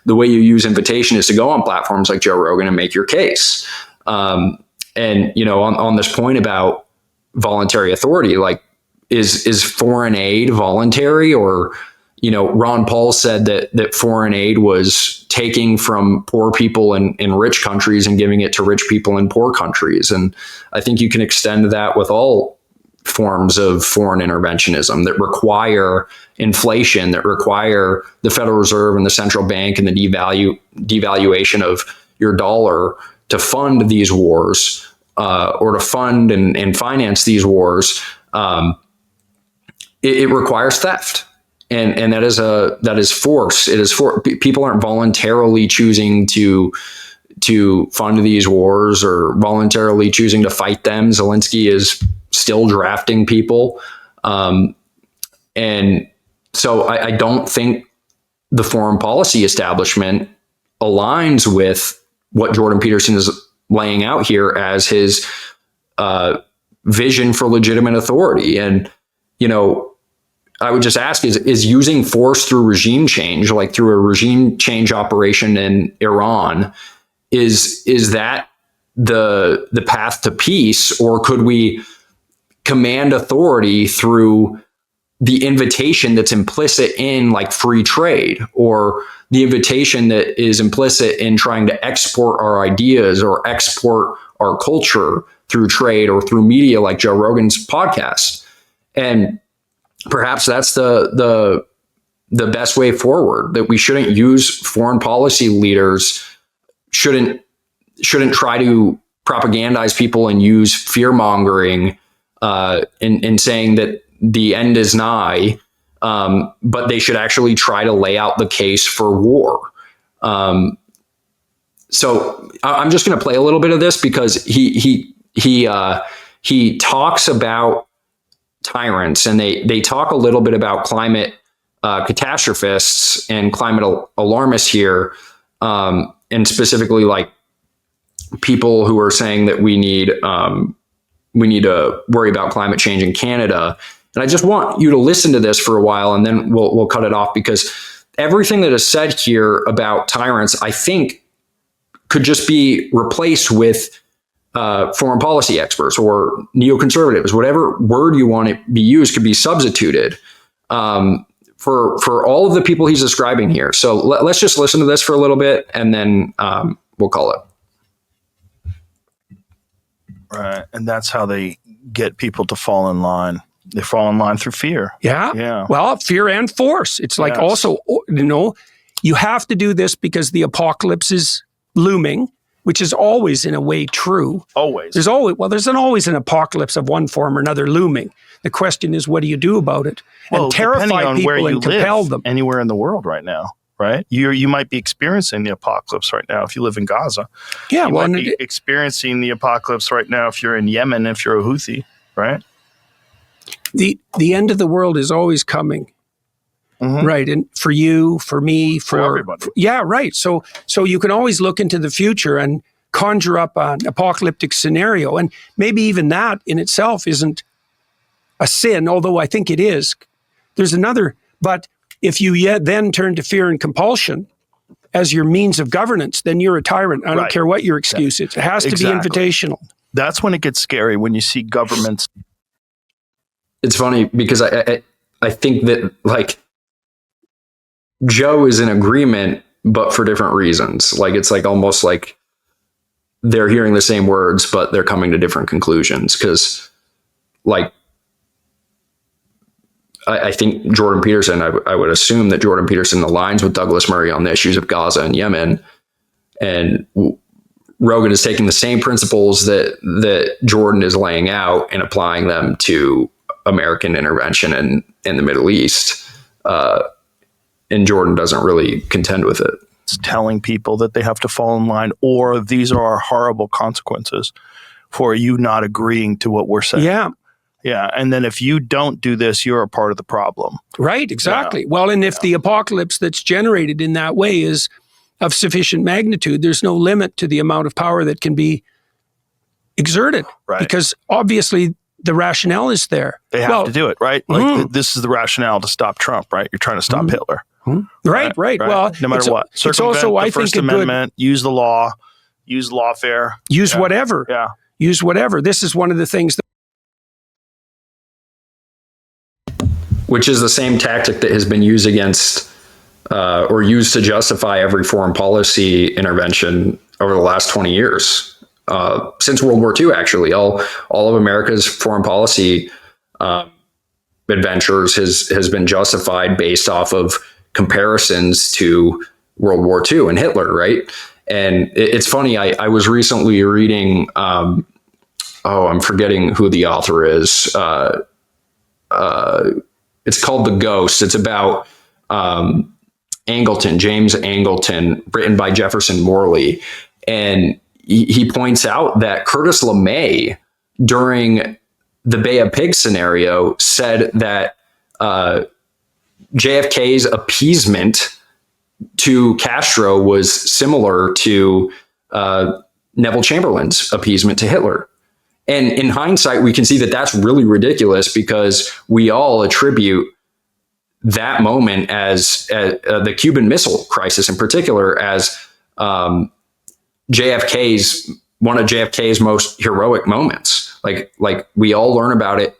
The way you use invitation is to go on platforms like Joe Rogan and make your case. And, on this point about voluntary authority, is foreign aid voluntary? Or, Ron Paul said that foreign aid was taking from poor people in rich countries and giving it to rich people in poor countries. And I think you can extend that with all forms of foreign interventionism that require inflation, that require the Federal Reserve and the central bank and the devaluation of your dollar to fund these wars, or to fund and finance these wars. It requires theft. And that is force. It is for people aren't voluntarily choosing to fund these wars or voluntarily choosing to fight them. Zelensky is still drafting people. And so I don't think the foreign policy establishment aligns with what Jordan Peterson is laying out here as his vision for legitimate authority. And, I would just ask, is using force through regime change, like through a regime change operation in Iran, is that the path to peace? Or could we command authority through the invitation that's implicit in free trade, or the invitation that is implicit in trying to export our ideas or export our culture through trade or through media like Joe Rogan's podcast? And perhaps that's the best way forward, that we shouldn't use foreign policy leaders, shouldn't try to propagandize people and use fear mongering in saying that the end is nigh, but they should actually try to lay out the case for war. So I'm just going to play a little bit of this because he talks about tyrants, and they talk a little bit about climate catastrophists and climate alarmists here, and specifically people who are saying that we need to worry about climate change in Canada. And I just want you to listen to this for a while, and then we'll cut it off, because everything that is said here about tyrants, I think, could just be replaced with foreign policy experts or neoconservatives. Whatever word you want to be used could be substituted for all of the people he's describing here. So let's just listen to this for a little bit, and then we'll call it. Right. And that's how they get people to fall in line. They fall in line through fear. Yeah. Yeah. Well, fear and force. It's like also, you have to do this because the apocalypse is looming, which is always in a way true. Always. There's always an apocalypse of one form or another looming. The question is, what do you do about it? And terrify people and compel them. Anywhere in the world right now, right? You might be experiencing the apocalypse right now if you live in Gaza. Yeah, you might be experiencing the apocalypse right now if you're in Yemen, if you're a Houthi, right? The end of the world is always coming. Mm-hmm. Right. And for you, for me, for everybody. Yeah, right. So you can always look into the future and conjure up an apocalyptic scenario. And maybe even that in itself isn't a sin, although I think it is. There's another. But if you then turn to fear and compulsion as your means of governance, then you're a tyrant. I don't care what your excuse is. It has to be invitational. That's when it gets scary, when you see governments. It's funny because I think that, like, Joe is in agreement, but for different reasons. Like, it's like almost like they're hearing the same words, but they're coming to different conclusions. Because, like, I think Jordan Peterson, I would assume that Jordan Peterson aligns with Douglas Murray on the issues of Gaza and Yemen. And Rogan is taking the same principles that Jordan is laying out and applying them to American intervention in the Middle East. And Jordan doesn't really contend with it. It's telling people that they have to fall in line, or these are our horrible consequences for you not agreeing to what we're saying. Yeah. Yeah. And then if you don't do this, you're a part of the problem. Right. Exactly. Yeah. Well, and if the apocalypse that's generated in that way is of sufficient magnitude, there's no limit to the amount of power that can be exerted. Right. Because obviously the rationale is there. They have to do it, right? Like this is the rationale to stop Trump, right? You're trying to stop Hitler. Right. Well, no matter what. It's also, I think, First Amendment, use the law, use lawfare. Use whatever. Yeah. Use whatever. This is one of the things that. Which is the same tactic that has been used against or used to justify every foreign policy intervention over the last 20 years. Since World War II, actually, all of America's foreign policy adventures has been justified based off of comparisons to World War II and Hitler, right? And it's funny, I was recently reading, I'm forgetting who the author is. It's called The Ghost. It's about Angleton, James Angleton, written by Jefferson Morley. And he points out that Curtis LeMay, during the Bay of Pigs scenario, said that JFK's appeasement to Castro was similar to Neville Chamberlain's appeasement to Hitler. And in hindsight, we can see that that's really ridiculous because we all attribute that moment as the Cuban Missile Crisis in particular as one of JFK's most heroic moments. Like we all learn about it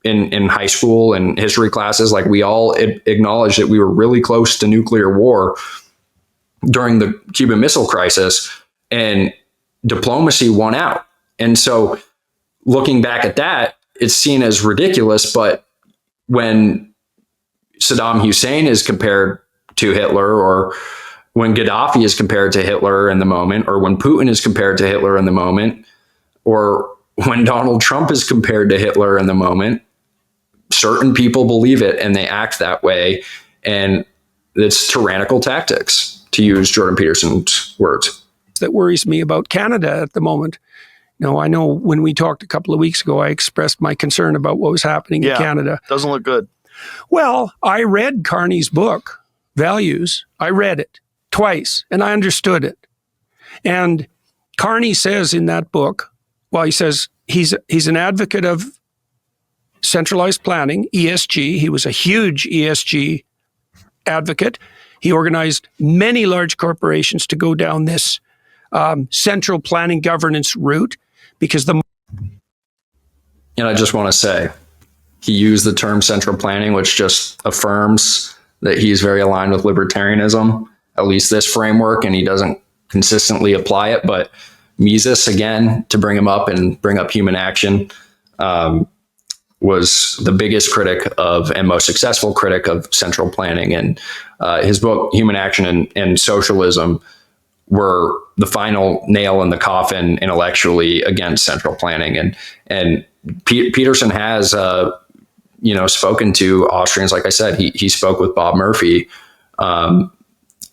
in high school and history classes. Like we all acknowledge that we were really close to nuclear war during the Cuban Missile Crisis, and diplomacy won out. And so looking back at that, it's seen as ridiculous. But when Saddam Hussein is compared to Hitler, or when Gaddafi is compared to Hitler in the moment, or when Putin is compared to Hitler in the moment, or when Donald Trump is compared to Hitler in the moment, certain people believe it and they act that way. And it's tyrannical tactics, to use Jordan Peterson's words. That worries me about Canada at the moment. Now, I know when we talked a couple of weeks ago, I expressed my concern about what was happening in Canada. Doesn't look good. Well, I read Carney's book, Values. I read it twice, and I understood it. And Carney says in that book, he says he's an advocate of centralized planning, ESG. He was a huge ESG advocate. He organized many large corporations to go down this central planning governance route because And I just want to say, he used the term central planning, which just affirms that he's very aligned with libertarianism, at least this framework, and he doesn't consistently apply it. But Mises, again, to bring him up and bring up human action, was the biggest critic of and most successful critic of central planning. And his book, Human Action and Socialism, were the final nail in the coffin intellectually against central planning. And Peterson has, spoken to Austrians. Like I said, he spoke with Bob Murphy.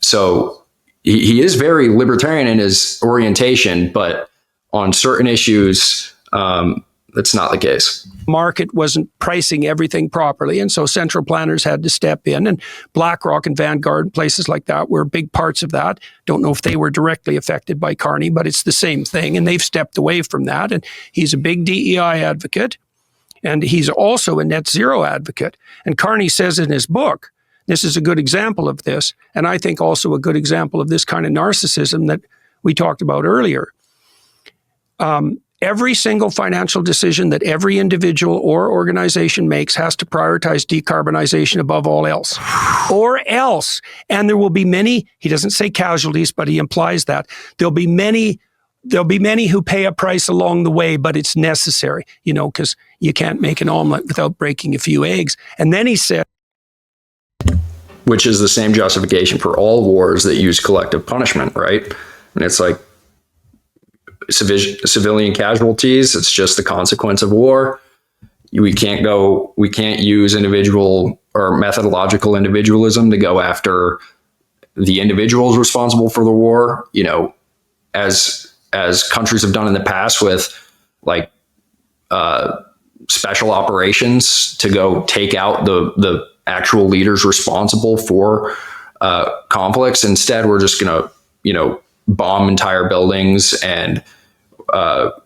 So he is very libertarian in his orientation, but on certain issues, that's not the case. Market wasn't pricing everything properly, and so central planners had to step in, and BlackRock and Vanguard and places like that were big parts of that. Don't know if they were directly affected by Carney, but it's the same thing, and they've stepped away from that. And he's a big DEI advocate, and he's also a net zero advocate. And Carney says in his book, this is a good example of this, and I think also a good example of this kind of narcissism that we talked about earlier. Every single financial decision that every individual or organization makes has to prioritize decarbonization above all else. Or else, and there will be many, he doesn't say casualties, but he implies that, there'll be many who pay a price along the way, but it's necessary, because you can't make an omelet without breaking a few eggs. And then he said, which is the same justification for all wars that use collective punishment, right? And it's like, civilian casualties, it's just the consequence of war. We can't use individual or methodological individualism to go after the individuals responsible for the war, as countries have done in the past with like special operations to go take out the actual leaders responsible for conflicts. Instead, we're just going to, bomb entire buildings, and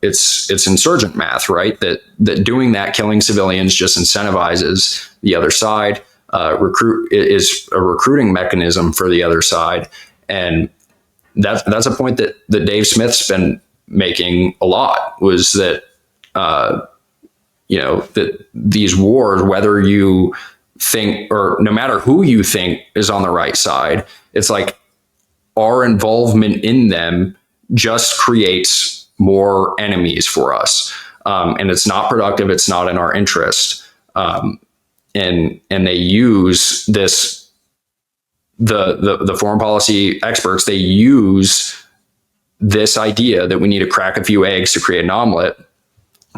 it's insurgent math, right? That doing that, killing civilians, just incentivizes the other side. Is a recruiting mechanism for the other side, and that's a point that Dave Smith's been making a lot. Was that that these wars, whether you think or no matter who you think is on the right side, it's like our involvement in them just creates more enemies for us. And it's not productive. It's not in our interest. And they use this, the foreign policy experts, they use this idea that we need to crack a few eggs to create an omelet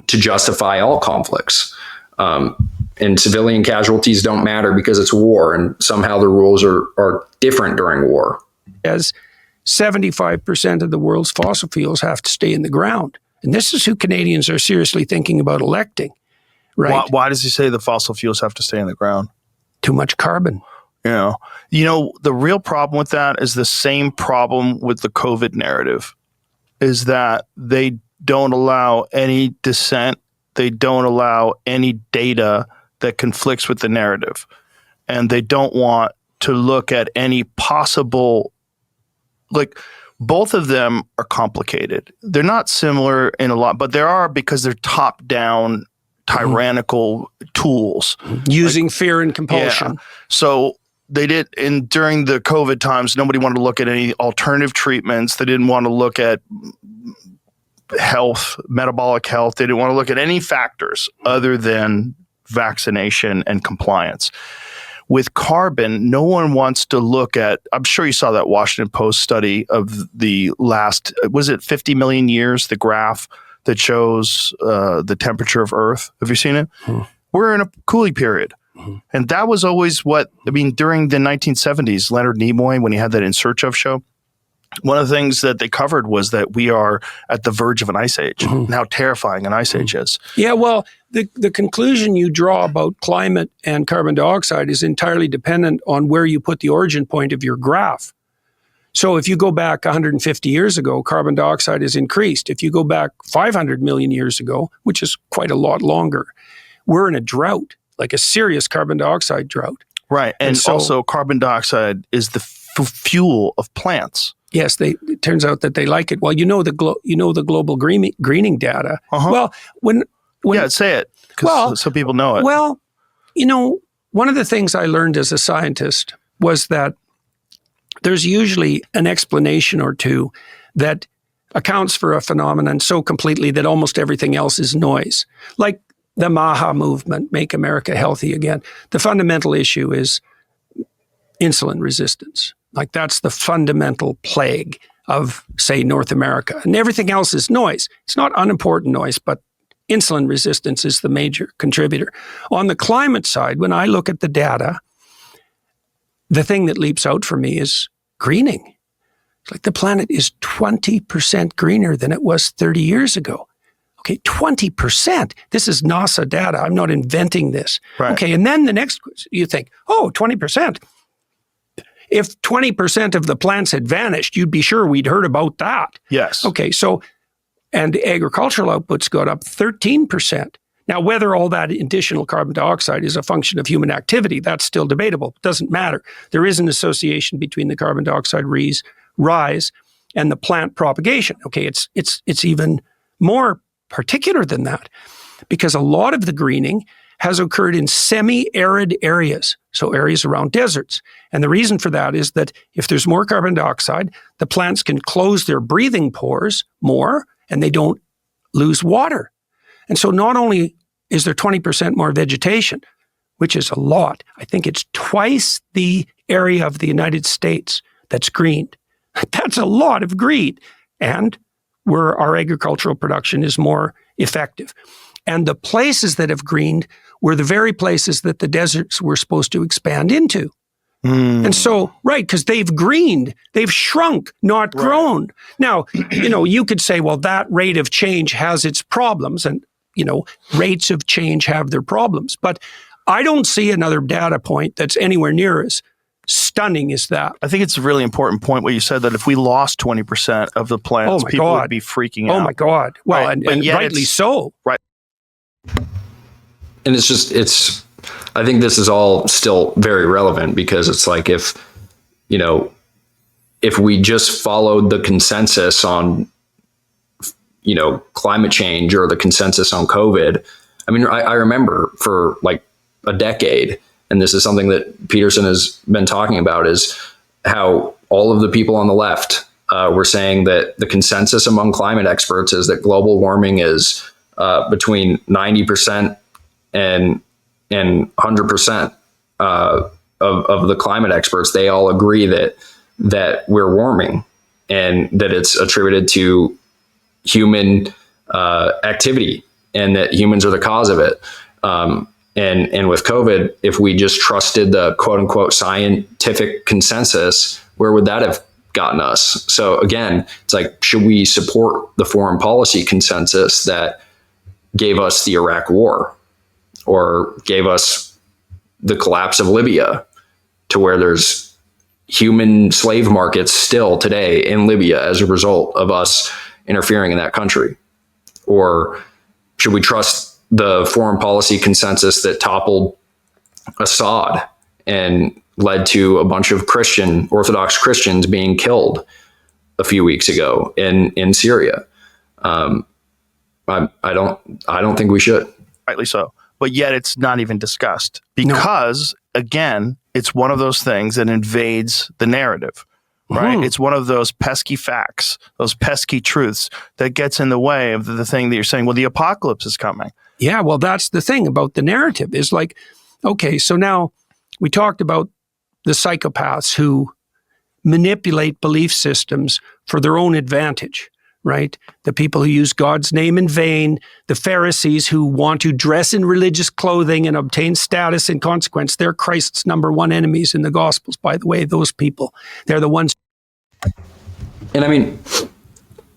to justify all conflicts. And civilian casualties don't matter because it's war, and somehow the rules are different during war. As 75% of the world's fossil fuels have to stay in the ground. And this is who Canadians are seriously thinking about electing, right? Why does he say the fossil fuels have to stay in the ground? Too much carbon. The real problem with that is the same problem with the COVID narrative, is that they don't allow any dissent. They don't allow any data that conflicts with the narrative. And they don't want to look at any possible, both of them are complicated. They're not similar in a lot, but there are, because they're top-down tyrannical tools. Using fear and compulsion. Yeah. So they did, during the COVID times, nobody wanted to look at any alternative treatments. They didn't want to look at health, metabolic health. They didn't want to look at any factors other than vaccination and compliance. With carbon, no one wants to look at, I'm sure you saw that Washington Post study of the last, was it 50 million years, the graph that shows the temperature of Earth. Have you seen it? We're in a cooling period. And that was always during the 1970s, Leonard Nimoy, when he had that In Search Of show, one of the things that they covered was that we are at the verge of an ice age, and how terrifying an ice age is. Yeah, well, the conclusion you draw about climate and carbon dioxide is entirely dependent on where you put the origin point of your graph. So if you go back 150 years ago, carbon dioxide has increased. If you go back 500 million years ago, which is quite a lot longer, we're in a drought, like a serious carbon dioxide drought. Right, and so, also carbon dioxide is the fuel of plants. Yes, it turns out that they like it. Well, the global greening data. Well, when say it, so people know it. Well, one of the things I learned as a scientist was that there's usually an explanation or two that accounts for a phenomenon so completely that almost everything else is noise. Like the MAHA movement, Make America Healthy Again. The fundamental issue is insulin resistance. Like that's the fundamental plague of, say, North America. And everything else is noise. It's not unimportant noise, but insulin resistance is the major contributor. On the climate side, when I look at the data, the thing that leaps out for me is greening. It's like the planet is 20% greener than it was 30 years ago. Okay, 20%. This is NASA data. I'm not inventing this. Right. Okay, and then the next, you think, oh, 20%. If 20% of the plants had vanished, you'd be sure we'd heard about that. Yes. Okay, so, and agricultural output's got up 13%. Now, whether all that additional carbon dioxide is a function of human activity, that's still debatable. It doesn't matter. There is an association between the carbon dioxide rise and the plant propagation. Okay, it's even more particular than that, because a lot of the greening has occurred in semi-arid areas, so areas around deserts. And the reason for that is that if there's more carbon dioxide, the plants can close their breathing pores more and they don't lose water. And so not only is there 20% more vegetation, which is a lot, I think it's twice the area of the United States that's greened. That's a lot of green. And where our agricultural production is more effective. And the places that have greened were the very places that the deserts were supposed to expand into. And so, right, because they've greened, they've shrunk, not grown. Now, you could say, well, that rate of change has its problems, and, rates of change have their problems. But I don't see another data point that's anywhere near as stunning as that. I think it's a really important point what you said, that if we lost 20% of the plants, people would be freaking out. Oh my God. Well, right. and rightly so. Right. And I think this is all still very relevant, because it's like if we just followed the consensus on, climate change or the consensus on COVID. I mean, I remember for like a decade, and this is something that Peterson has been talking about, is how all of the people on the left were saying that the consensus among climate experts is that global warming is between 90% and 100% of the climate experts. They all agree that we're warming, and that it's attributed to human activity, and that humans are the cause of it. And with COVID, if we just trusted the quote unquote scientific consensus, where would that have gotten us? So again, it's like, should we support the foreign policy consensus that gave us the Iraq War, or gave us the collapse of Libya, to where there's human slave markets still today in Libya as a result of us interfering in that country? Or should we trust the foreign policy consensus that toppled Assad and led to a bunch of Orthodox Christians being killed a few weeks ago in Syria? I don't think we should. Rightly so. But yet it's not even discussed, because, again, it's one of those things that invades the narrative, right? It's one of those pesky facts, those pesky truths that gets in the way of the thing that you're saying, well, the apocalypse is coming. Yeah, well, that's the thing about the narrative, is like, okay, so now we talked about the psychopaths who manipulate belief systems for their own advantage, right? The people who use God's name in vain, the Pharisees who want to dress in religious clothing and obtain status in consequence. They're Christ's number one enemies in the Gospels, by the way, those people. They're the ones. And I mean,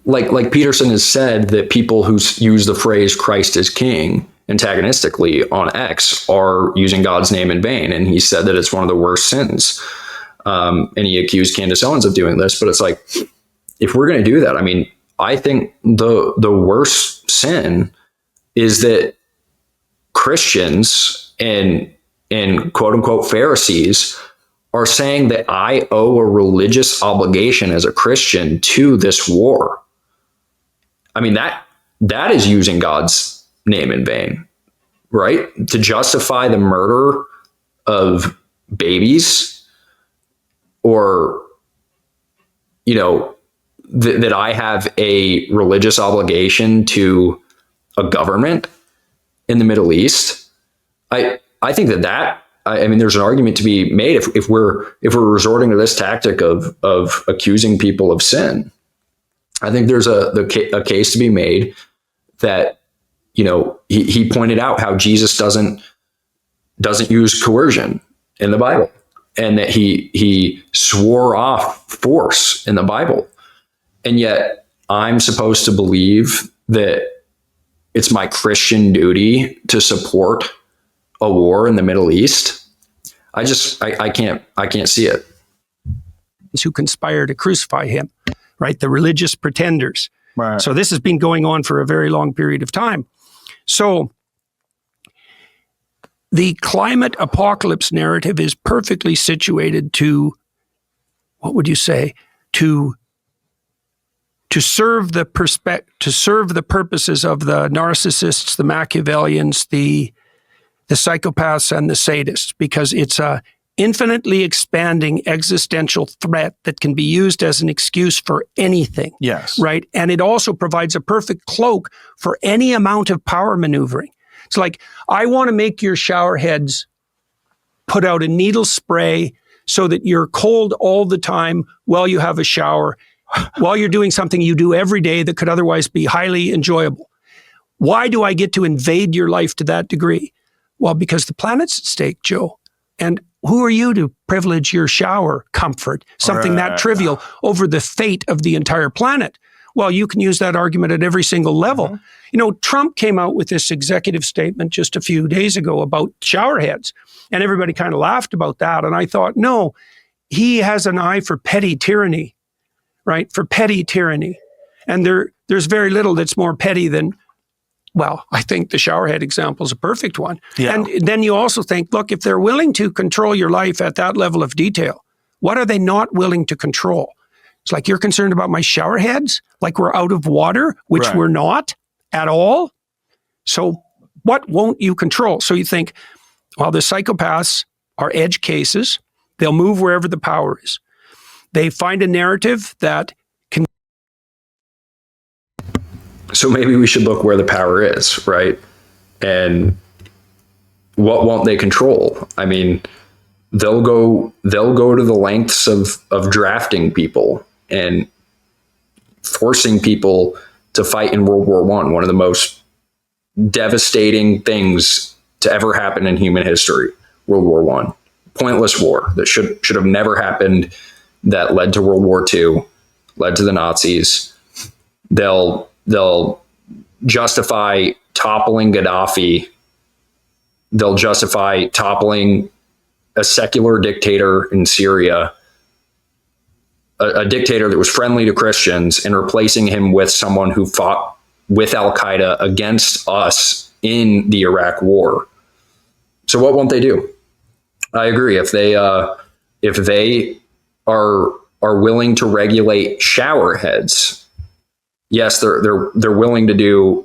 like Peterson has said, that people who use the phrase Christ is king antagonistically on X are using God's name in vain. And he said that it's one of the worst sins. And he accused Candace Owens of doing this. But it's like, if we're going to do that, I mean, I think the worst sin is that Christians and quote unquote Pharisees are saying that I owe a religious obligation as a Christian to this war. I mean, that is using God's name in vain, right? To justify the murder of babies, or, you know, that I have a religious obligation to a government in the Middle East. I think I mean, there's an argument to be made if we're resorting to this tactic of accusing people of sin. I think there's a case to be made that, you know, he pointed out how Jesus doesn't use coercion in the Bible, and that he swore off force in the Bible. And yet I'm supposed to believe that it's my Christian duty to support a war in the Middle East. I can't see it. Who conspire to crucify him, right? The religious pretenders. Right. So this has been going on for a very long period of time. So the climate apocalypse narrative is perfectly situated to, what would you say, to serve the purposes of the narcissists, the Machiavellians, the psychopaths, and the sadists, because it's a infinitely expanding existential threat that can be used as an excuse for anything. Yes. Right? And it also provides a perfect cloak for any amount of power maneuvering. It's like, I want to make your shower heads put out a needle spray so that you're cold all the time while you have a shower, while you're doing something you do every day that could otherwise be highly enjoyable. Why do I get to invade your life to that degree? Well, because the planet's at stake, Joe. And who are you to privilege your shower comfort, something that trivial, over the fate of the entire planet? Well, you can use that argument at every single level. Mm-hmm. You know, Trump came out with this executive statement just a few days ago about shower heads, and everybody kind of laughed about that. And I thought, no, he has an eye for petty tyranny, right? For petty tyranny. And there's very little that's more petty than, well, I think the showerhead example is a perfect one. Yeah. And then you also think, look, if they're willing to control your life at that level of detail, what are they not willing to control? It's like, you're concerned about my shower heads, like we're out of water, which we're not at all. So what won't you control? So you think, well, the psychopaths are edge cases. They'll move wherever the power is. They find a narrative that can. So maybe we should look where the power is, right? And what won't they control? I mean, they'll go to the lengths of drafting people and forcing people to fight in World War I, one of the most devastating things to ever happen in human history. World War I, pointless war that should have never happened, that led to World War II, led to the Nazis. They'll justify toppling Gaddafi. They'll justify toppling a secular dictator in Syria, a dictator that was friendly to Christians, and replacing him with someone who fought with Al-Qaeda against us in the Iraq War. So what won't they do? I agree. If they are willing to regulate shower heads, yes, they're willing to do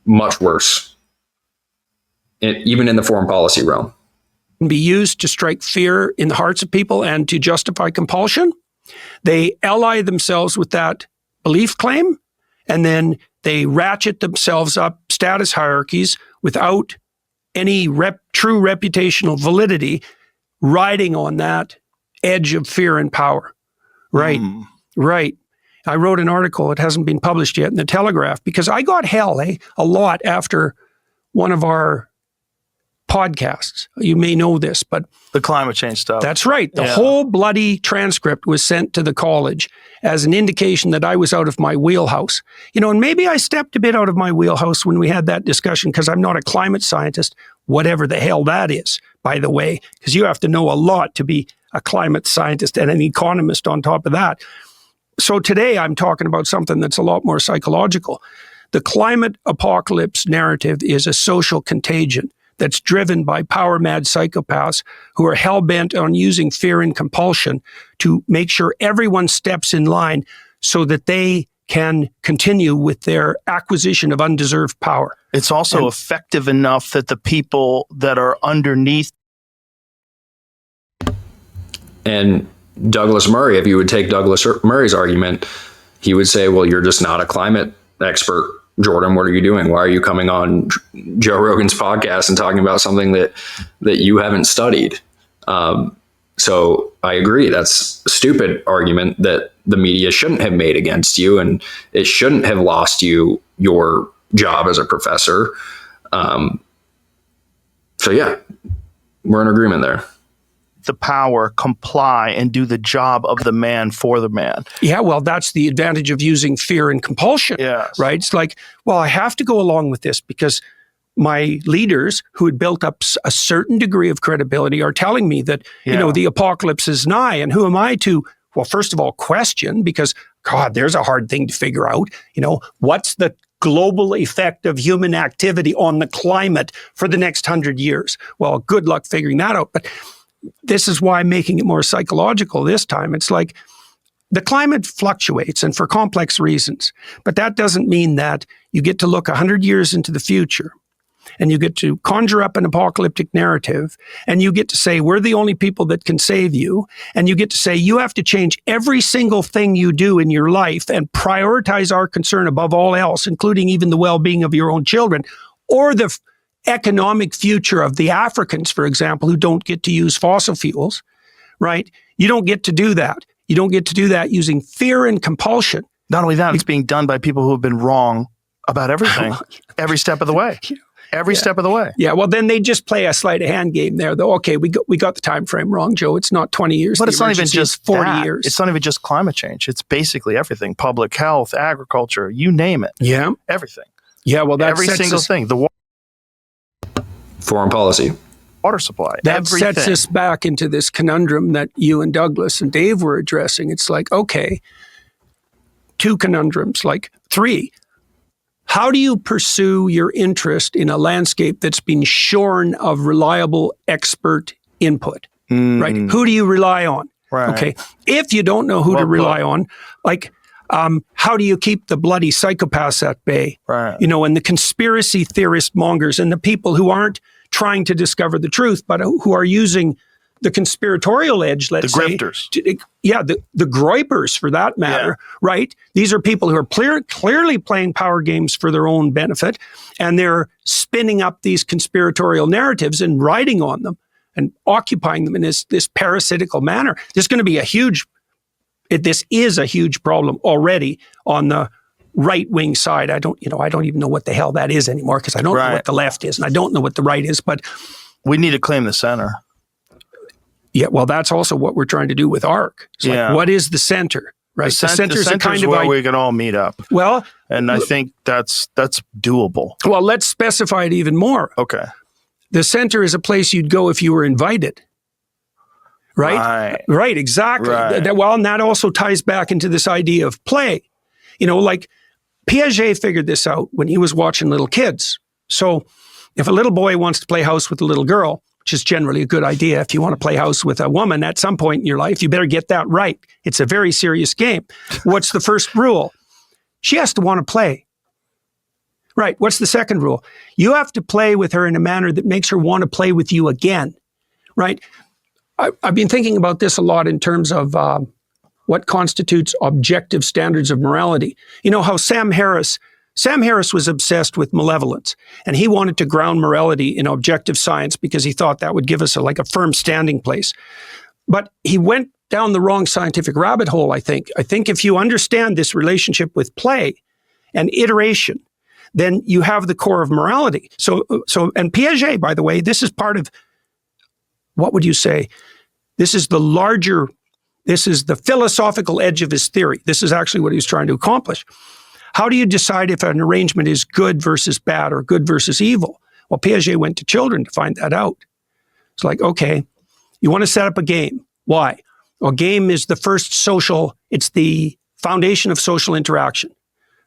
much worse, even in the foreign policy realm. Be used to strike fear in the hearts of people and to justify compulsion. They ally themselves with that belief claim, and then they ratchet themselves up status hierarchies without any true reputational validity, riding on that edge of fear and power. Right, right. I wrote an article, it hasn't been published yet, in the Telegraph, because I got hell a lot after one of our podcasts. You may know this, but the climate change stuff. That's right. The whole bloody transcript was sent to the college as an indication that I was out of my wheelhouse. You know, and maybe I stepped a bit out of my wheelhouse when we had that discussion, because I'm not a climate scientist, whatever the hell that is, by the way, because you have to know a lot to be a climate scientist and an economist on top of that. So today I'm talking about something that's a lot more psychological. The climate apocalypse narrative is a social contagion that's driven by power-mad psychopaths who are hell-bent on using fear and compulsion to make sure everyone steps in line so that they can continue with their acquisition of undeserved power. It's also effective enough that the people that are underneath And Douglas Murray, if you would take Douglas Murray's argument, he would say, well, you're just not a climate expert. Jordan, what are you doing? Why are you coming on Joe Rogan's podcast and talking about something that you haven't studied? So I agree. That's a stupid argument that the media shouldn't have made against you, and it shouldn't have lost you your job as a professor. So yeah, we're in agreement there. The power, comply, and do the job of the man for the man. Yeah, well, that's the advantage of using fear and compulsion, Yes. right? It's like, well, I have to go along with this because my leaders who had built up a certain degree of credibility are telling me that, the apocalypse is nigh. And who am I to, well, first of all, question, because, God, there's a hard thing to figure out. What's the global effect of human activity on the climate for the next 100 years? Well, good luck figuring that out. But this is why I'm making it more psychological this time. It's like the climate fluctuates and for complex reasons, but that doesn't mean that you get to look 100 years into the future and you get to conjure up an apocalyptic narrative and you get to say, we're the only people that can save you. And you get to say, you have to change every single thing you do in your life and prioritize our concern above all else, including even the well-being of your own children or the economic future of the Africans, for example, who don't get to use fossil fuels, right? You don't get to do that. You don't get to do that using fear and compulsion. Not only that, it's being done by people who have been wrong about everything, every step of the way. Every step of the way. Yeah, well, then they just play a sleight of hand game there, though. Okay, we got the time frame wrong, Joe. It's not 20 years. But it's not even just 40 that. years. It's not even just climate change. It's basically everything. Public health, agriculture, you name it. Yeah. Everything. Yeah, well, every single thing. The Foreign policy. water supply. That sets us back into this conundrum that you and Douglas and Dave were addressing. It's like, okay, 2 conundrums, like 3. How do you pursue your interest in a landscape that's been shorn of reliable expert input, right? Who do you rely on? Right. Okay. If you don't know who to rely on, like, how do you keep the bloody psychopaths at bay? Right. And the conspiracy theorist mongers and the people who aren't trying to discover the truth, but who are using the conspiratorial edge, let's say. The grifters. The groypers, for that matter, right? These are people who are clearly playing power games for their own benefit, and they're spinning up these conspiratorial narratives and riding on them and occupying them in this parasitical manner. This is a huge problem already on the right-wing side. I don't even know what the hell that is anymore, because I don't know what the left is and I don't know what the right is, but we need to claim the center. Yeah, well, that's also what we're trying to do with ARC. It's like, what is the center? Right, the center is a kind of where we can all meet up. Well, and I think that's doable. Well, let's specify it even more. Okay, the center is a place you'd go if you were invited. Right, exactly. Right. And that also ties back into this idea of play. Like Piaget figured this out when he was watching little kids. So if a little boy wants to play house with a little girl, which is generally a good idea. If you want to play house with a woman at some point in your life, you better get that right. It's a very serious game. What's the first rule? She has to want to play. Right. What's the second rule? You have to play with her in a manner that makes her want to play with you again. Right. I've been thinking about this a lot in terms of what constitutes objective standards of morality. You know how Sam Harris was obsessed with malevolence, and he wanted to ground morality in objective science because he thought that would give us a firm standing place. But he went down the wrong scientific rabbit hole, I think. I think if you understand this relationship with play and iteration, then you have the core of morality. So, and Piaget, by the way, this is part of, what would you say? This is the philosophical edge of his theory. This is actually what he was trying to accomplish. How do you decide if an arrangement is good versus bad or good versus evil? Well, Piaget went to children to find that out. It's like, okay, you want to set up a game. Why? Well, game is it's the foundation of social interaction,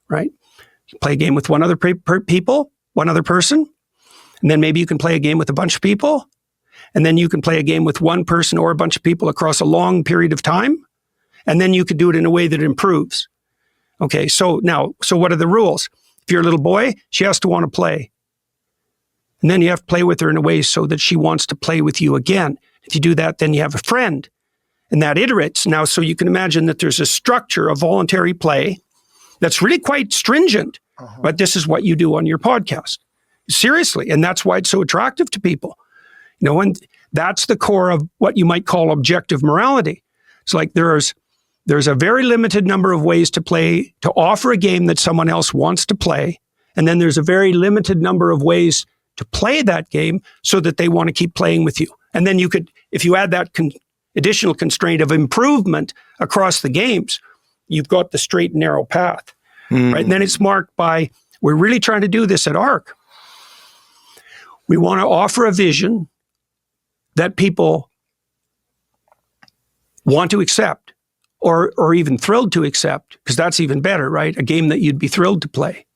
right? You play a game with one other one other person, and then maybe you can play a game with a bunch of people, and then you can play a game with one person or a bunch of people across a long period of time, and then you could do it in a way that improves. Okay, so what are the rules? If you're a little boy, she has to want to play. And then you have to play with her in a way so that she wants to play with you again. If you do that, then you have a friend. and that iterates. Now, so you can imagine that there's a structure of voluntary play that's really quite stringent, but this is what you do on your podcast. Seriously. And that's why it's so attractive to people. And that's the core of what you might call objective morality. It's like there's a very limited number of ways to play, to offer a game that someone else wants to play. And then there's a very limited number of ways to play that game so that they want to keep playing with you. And then you could, if you add that additional constraint of improvement across the games, you've got the straight and narrow path, right? And then it's marked by, we're really trying to do this at ARC. We want to offer a vision that people want to accept or even thrilled to accept, because that's even better, right? A game that you'd be thrilled to play.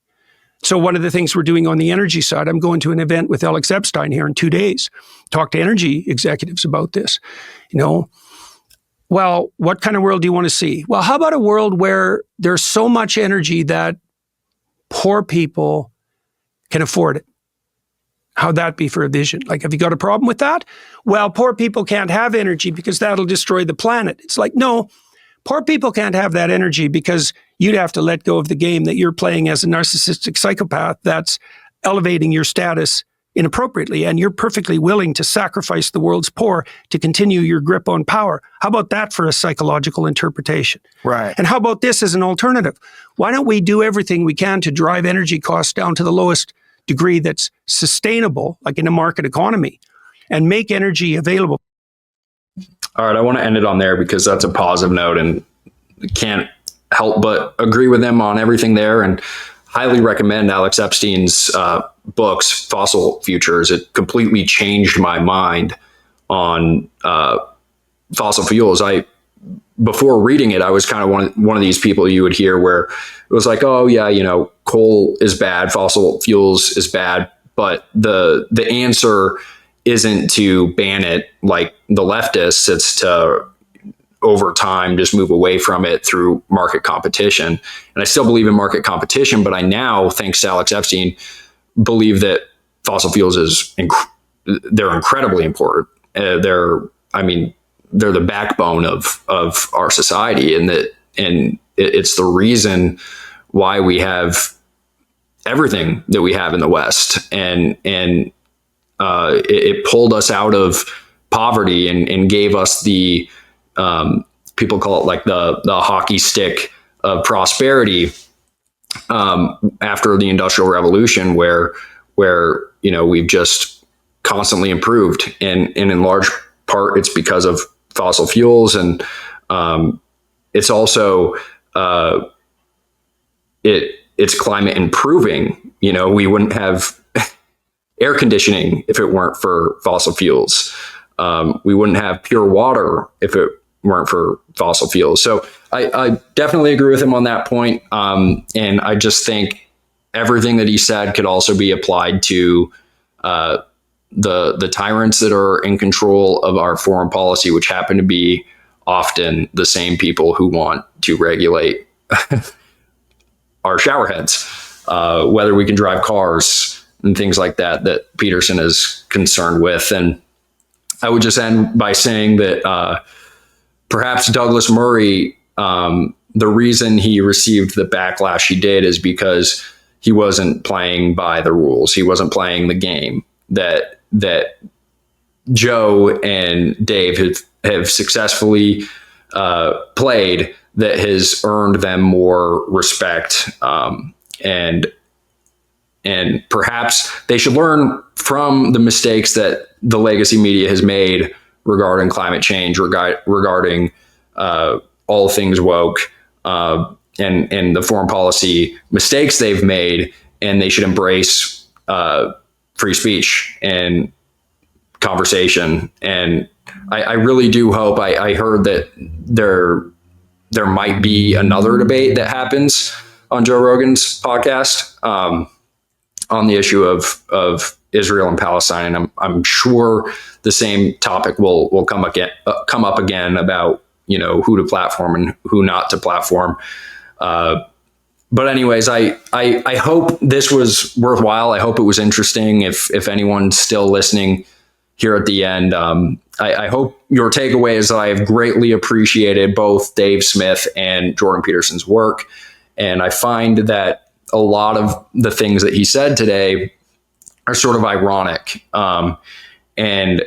So one of the things we're doing on the energy side, I'm going to an event with Alex Epstein here in 2 days, talk to energy executives about this. Well, what kind of world do you want to see? Well, how about a world where there's so much energy that poor people can afford it? How'd that be for a vision? Like, have you got a problem with that? Well, poor people can't have energy because that'll destroy the planet. It's like, no, poor people can't have that energy because you'd have to let go of the game that you're playing as a narcissistic psychopath that's elevating your status inappropriately, and you're perfectly willing to sacrifice the world's poor to continue your grip on power. How about that for a psychological interpretation? Right. And how about this as an alternative? Why don't we do everything we can to drive energy costs down to the lowest degree that's sustainable, like in a market economy, and make energy available? All right, I want to end it on there because that's a positive note, and can't help but agree with them on everything there, and highly recommend Alex Epstein's books, Fossil Futures. It completely changed my mind on fossil fuels. Before reading it, I was kind of one of these people you would hear where it was like, oh yeah, coal is bad, fossil fuels is bad, but the answer isn't to ban it like the leftists. It's to, over time, just move away from it through market competition. And I still believe in market competition, but I now, thanks to Alex Epstein, believe that fossil fuels they're incredibly important. They're the backbone of our society, and it's the reason why we have everything that we have in the West, and it pulled us out of poverty and gave us the people call it like the hockey stick of prosperity after the Industrial Revolution, where we've just constantly improved, and in large part it's because of fossil fuels, and it's also it's climate improving. We wouldn't have air conditioning if it weren't for fossil fuels. We wouldn't have pure water if it weren't for fossil fuels. So I definitely agree with him on that point. And I just think everything that he said could also be applied to the tyrants that are in control of our foreign policy, which happen to be often the same people who want to regulate our showerheads, whether we can drive cars and things like that Peterson is concerned with. And I would just end by saying that perhaps Douglas Murray, the reason he received the backlash he did is because he wasn't playing by the rules. He wasn't playing the game that Joe and Dave have successfully played, that has earned them more respect. And perhaps they should learn from the mistakes that the legacy media has made regarding climate change, regarding all things woke, and the foreign policy mistakes they've made, and they should embrace free speech and conversation. And I really do hope, I heard that there might be another debate that happens on Joe Rogan's podcast on the issue of Israel and Palestine, and I'm sure the same topic will come up again about who to platform and who not to platform. But anyways, I hope this was worthwhile. I hope it was interesting. If anyone's still listening here at the end, I hope your takeaway is that I have greatly appreciated both Dave Smith and Jordan Peterson's work. And I find that a lot of the things that he said today are sort of ironic. And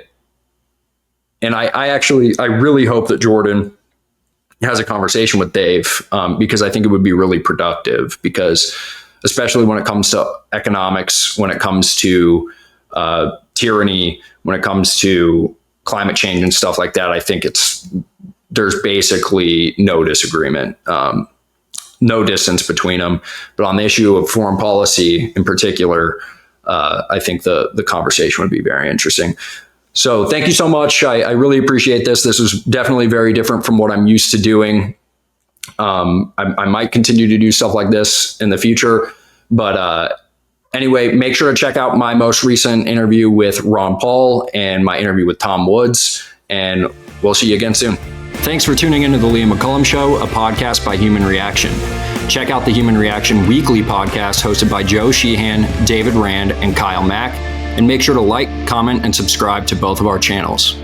I really hope that Jordan has a conversation with Dave, because I think it would be really productive, because especially when it comes to economics, when it comes to tyranny, when it comes to climate change and stuff like that, I think there's basically no disagreement, no distance between them. But on the issue of foreign policy in particular, I think the conversation would be very interesting. So thank you so much. I really appreciate this. This was definitely very different from what I'm used to doing. I might continue to do stuff like this in the future, but anyway, make sure to check out my most recent interview with Ron Paul and my interview with Tom Woods, and we'll see you again soon. Thanks for tuning into the Liam McCollum Show, a podcast by Human Reaction. Check out the Human Reaction weekly podcast hosted by Joe Sheehan, David Rand, and Kyle Mack, and make sure to like, comment, and subscribe to both of our channels.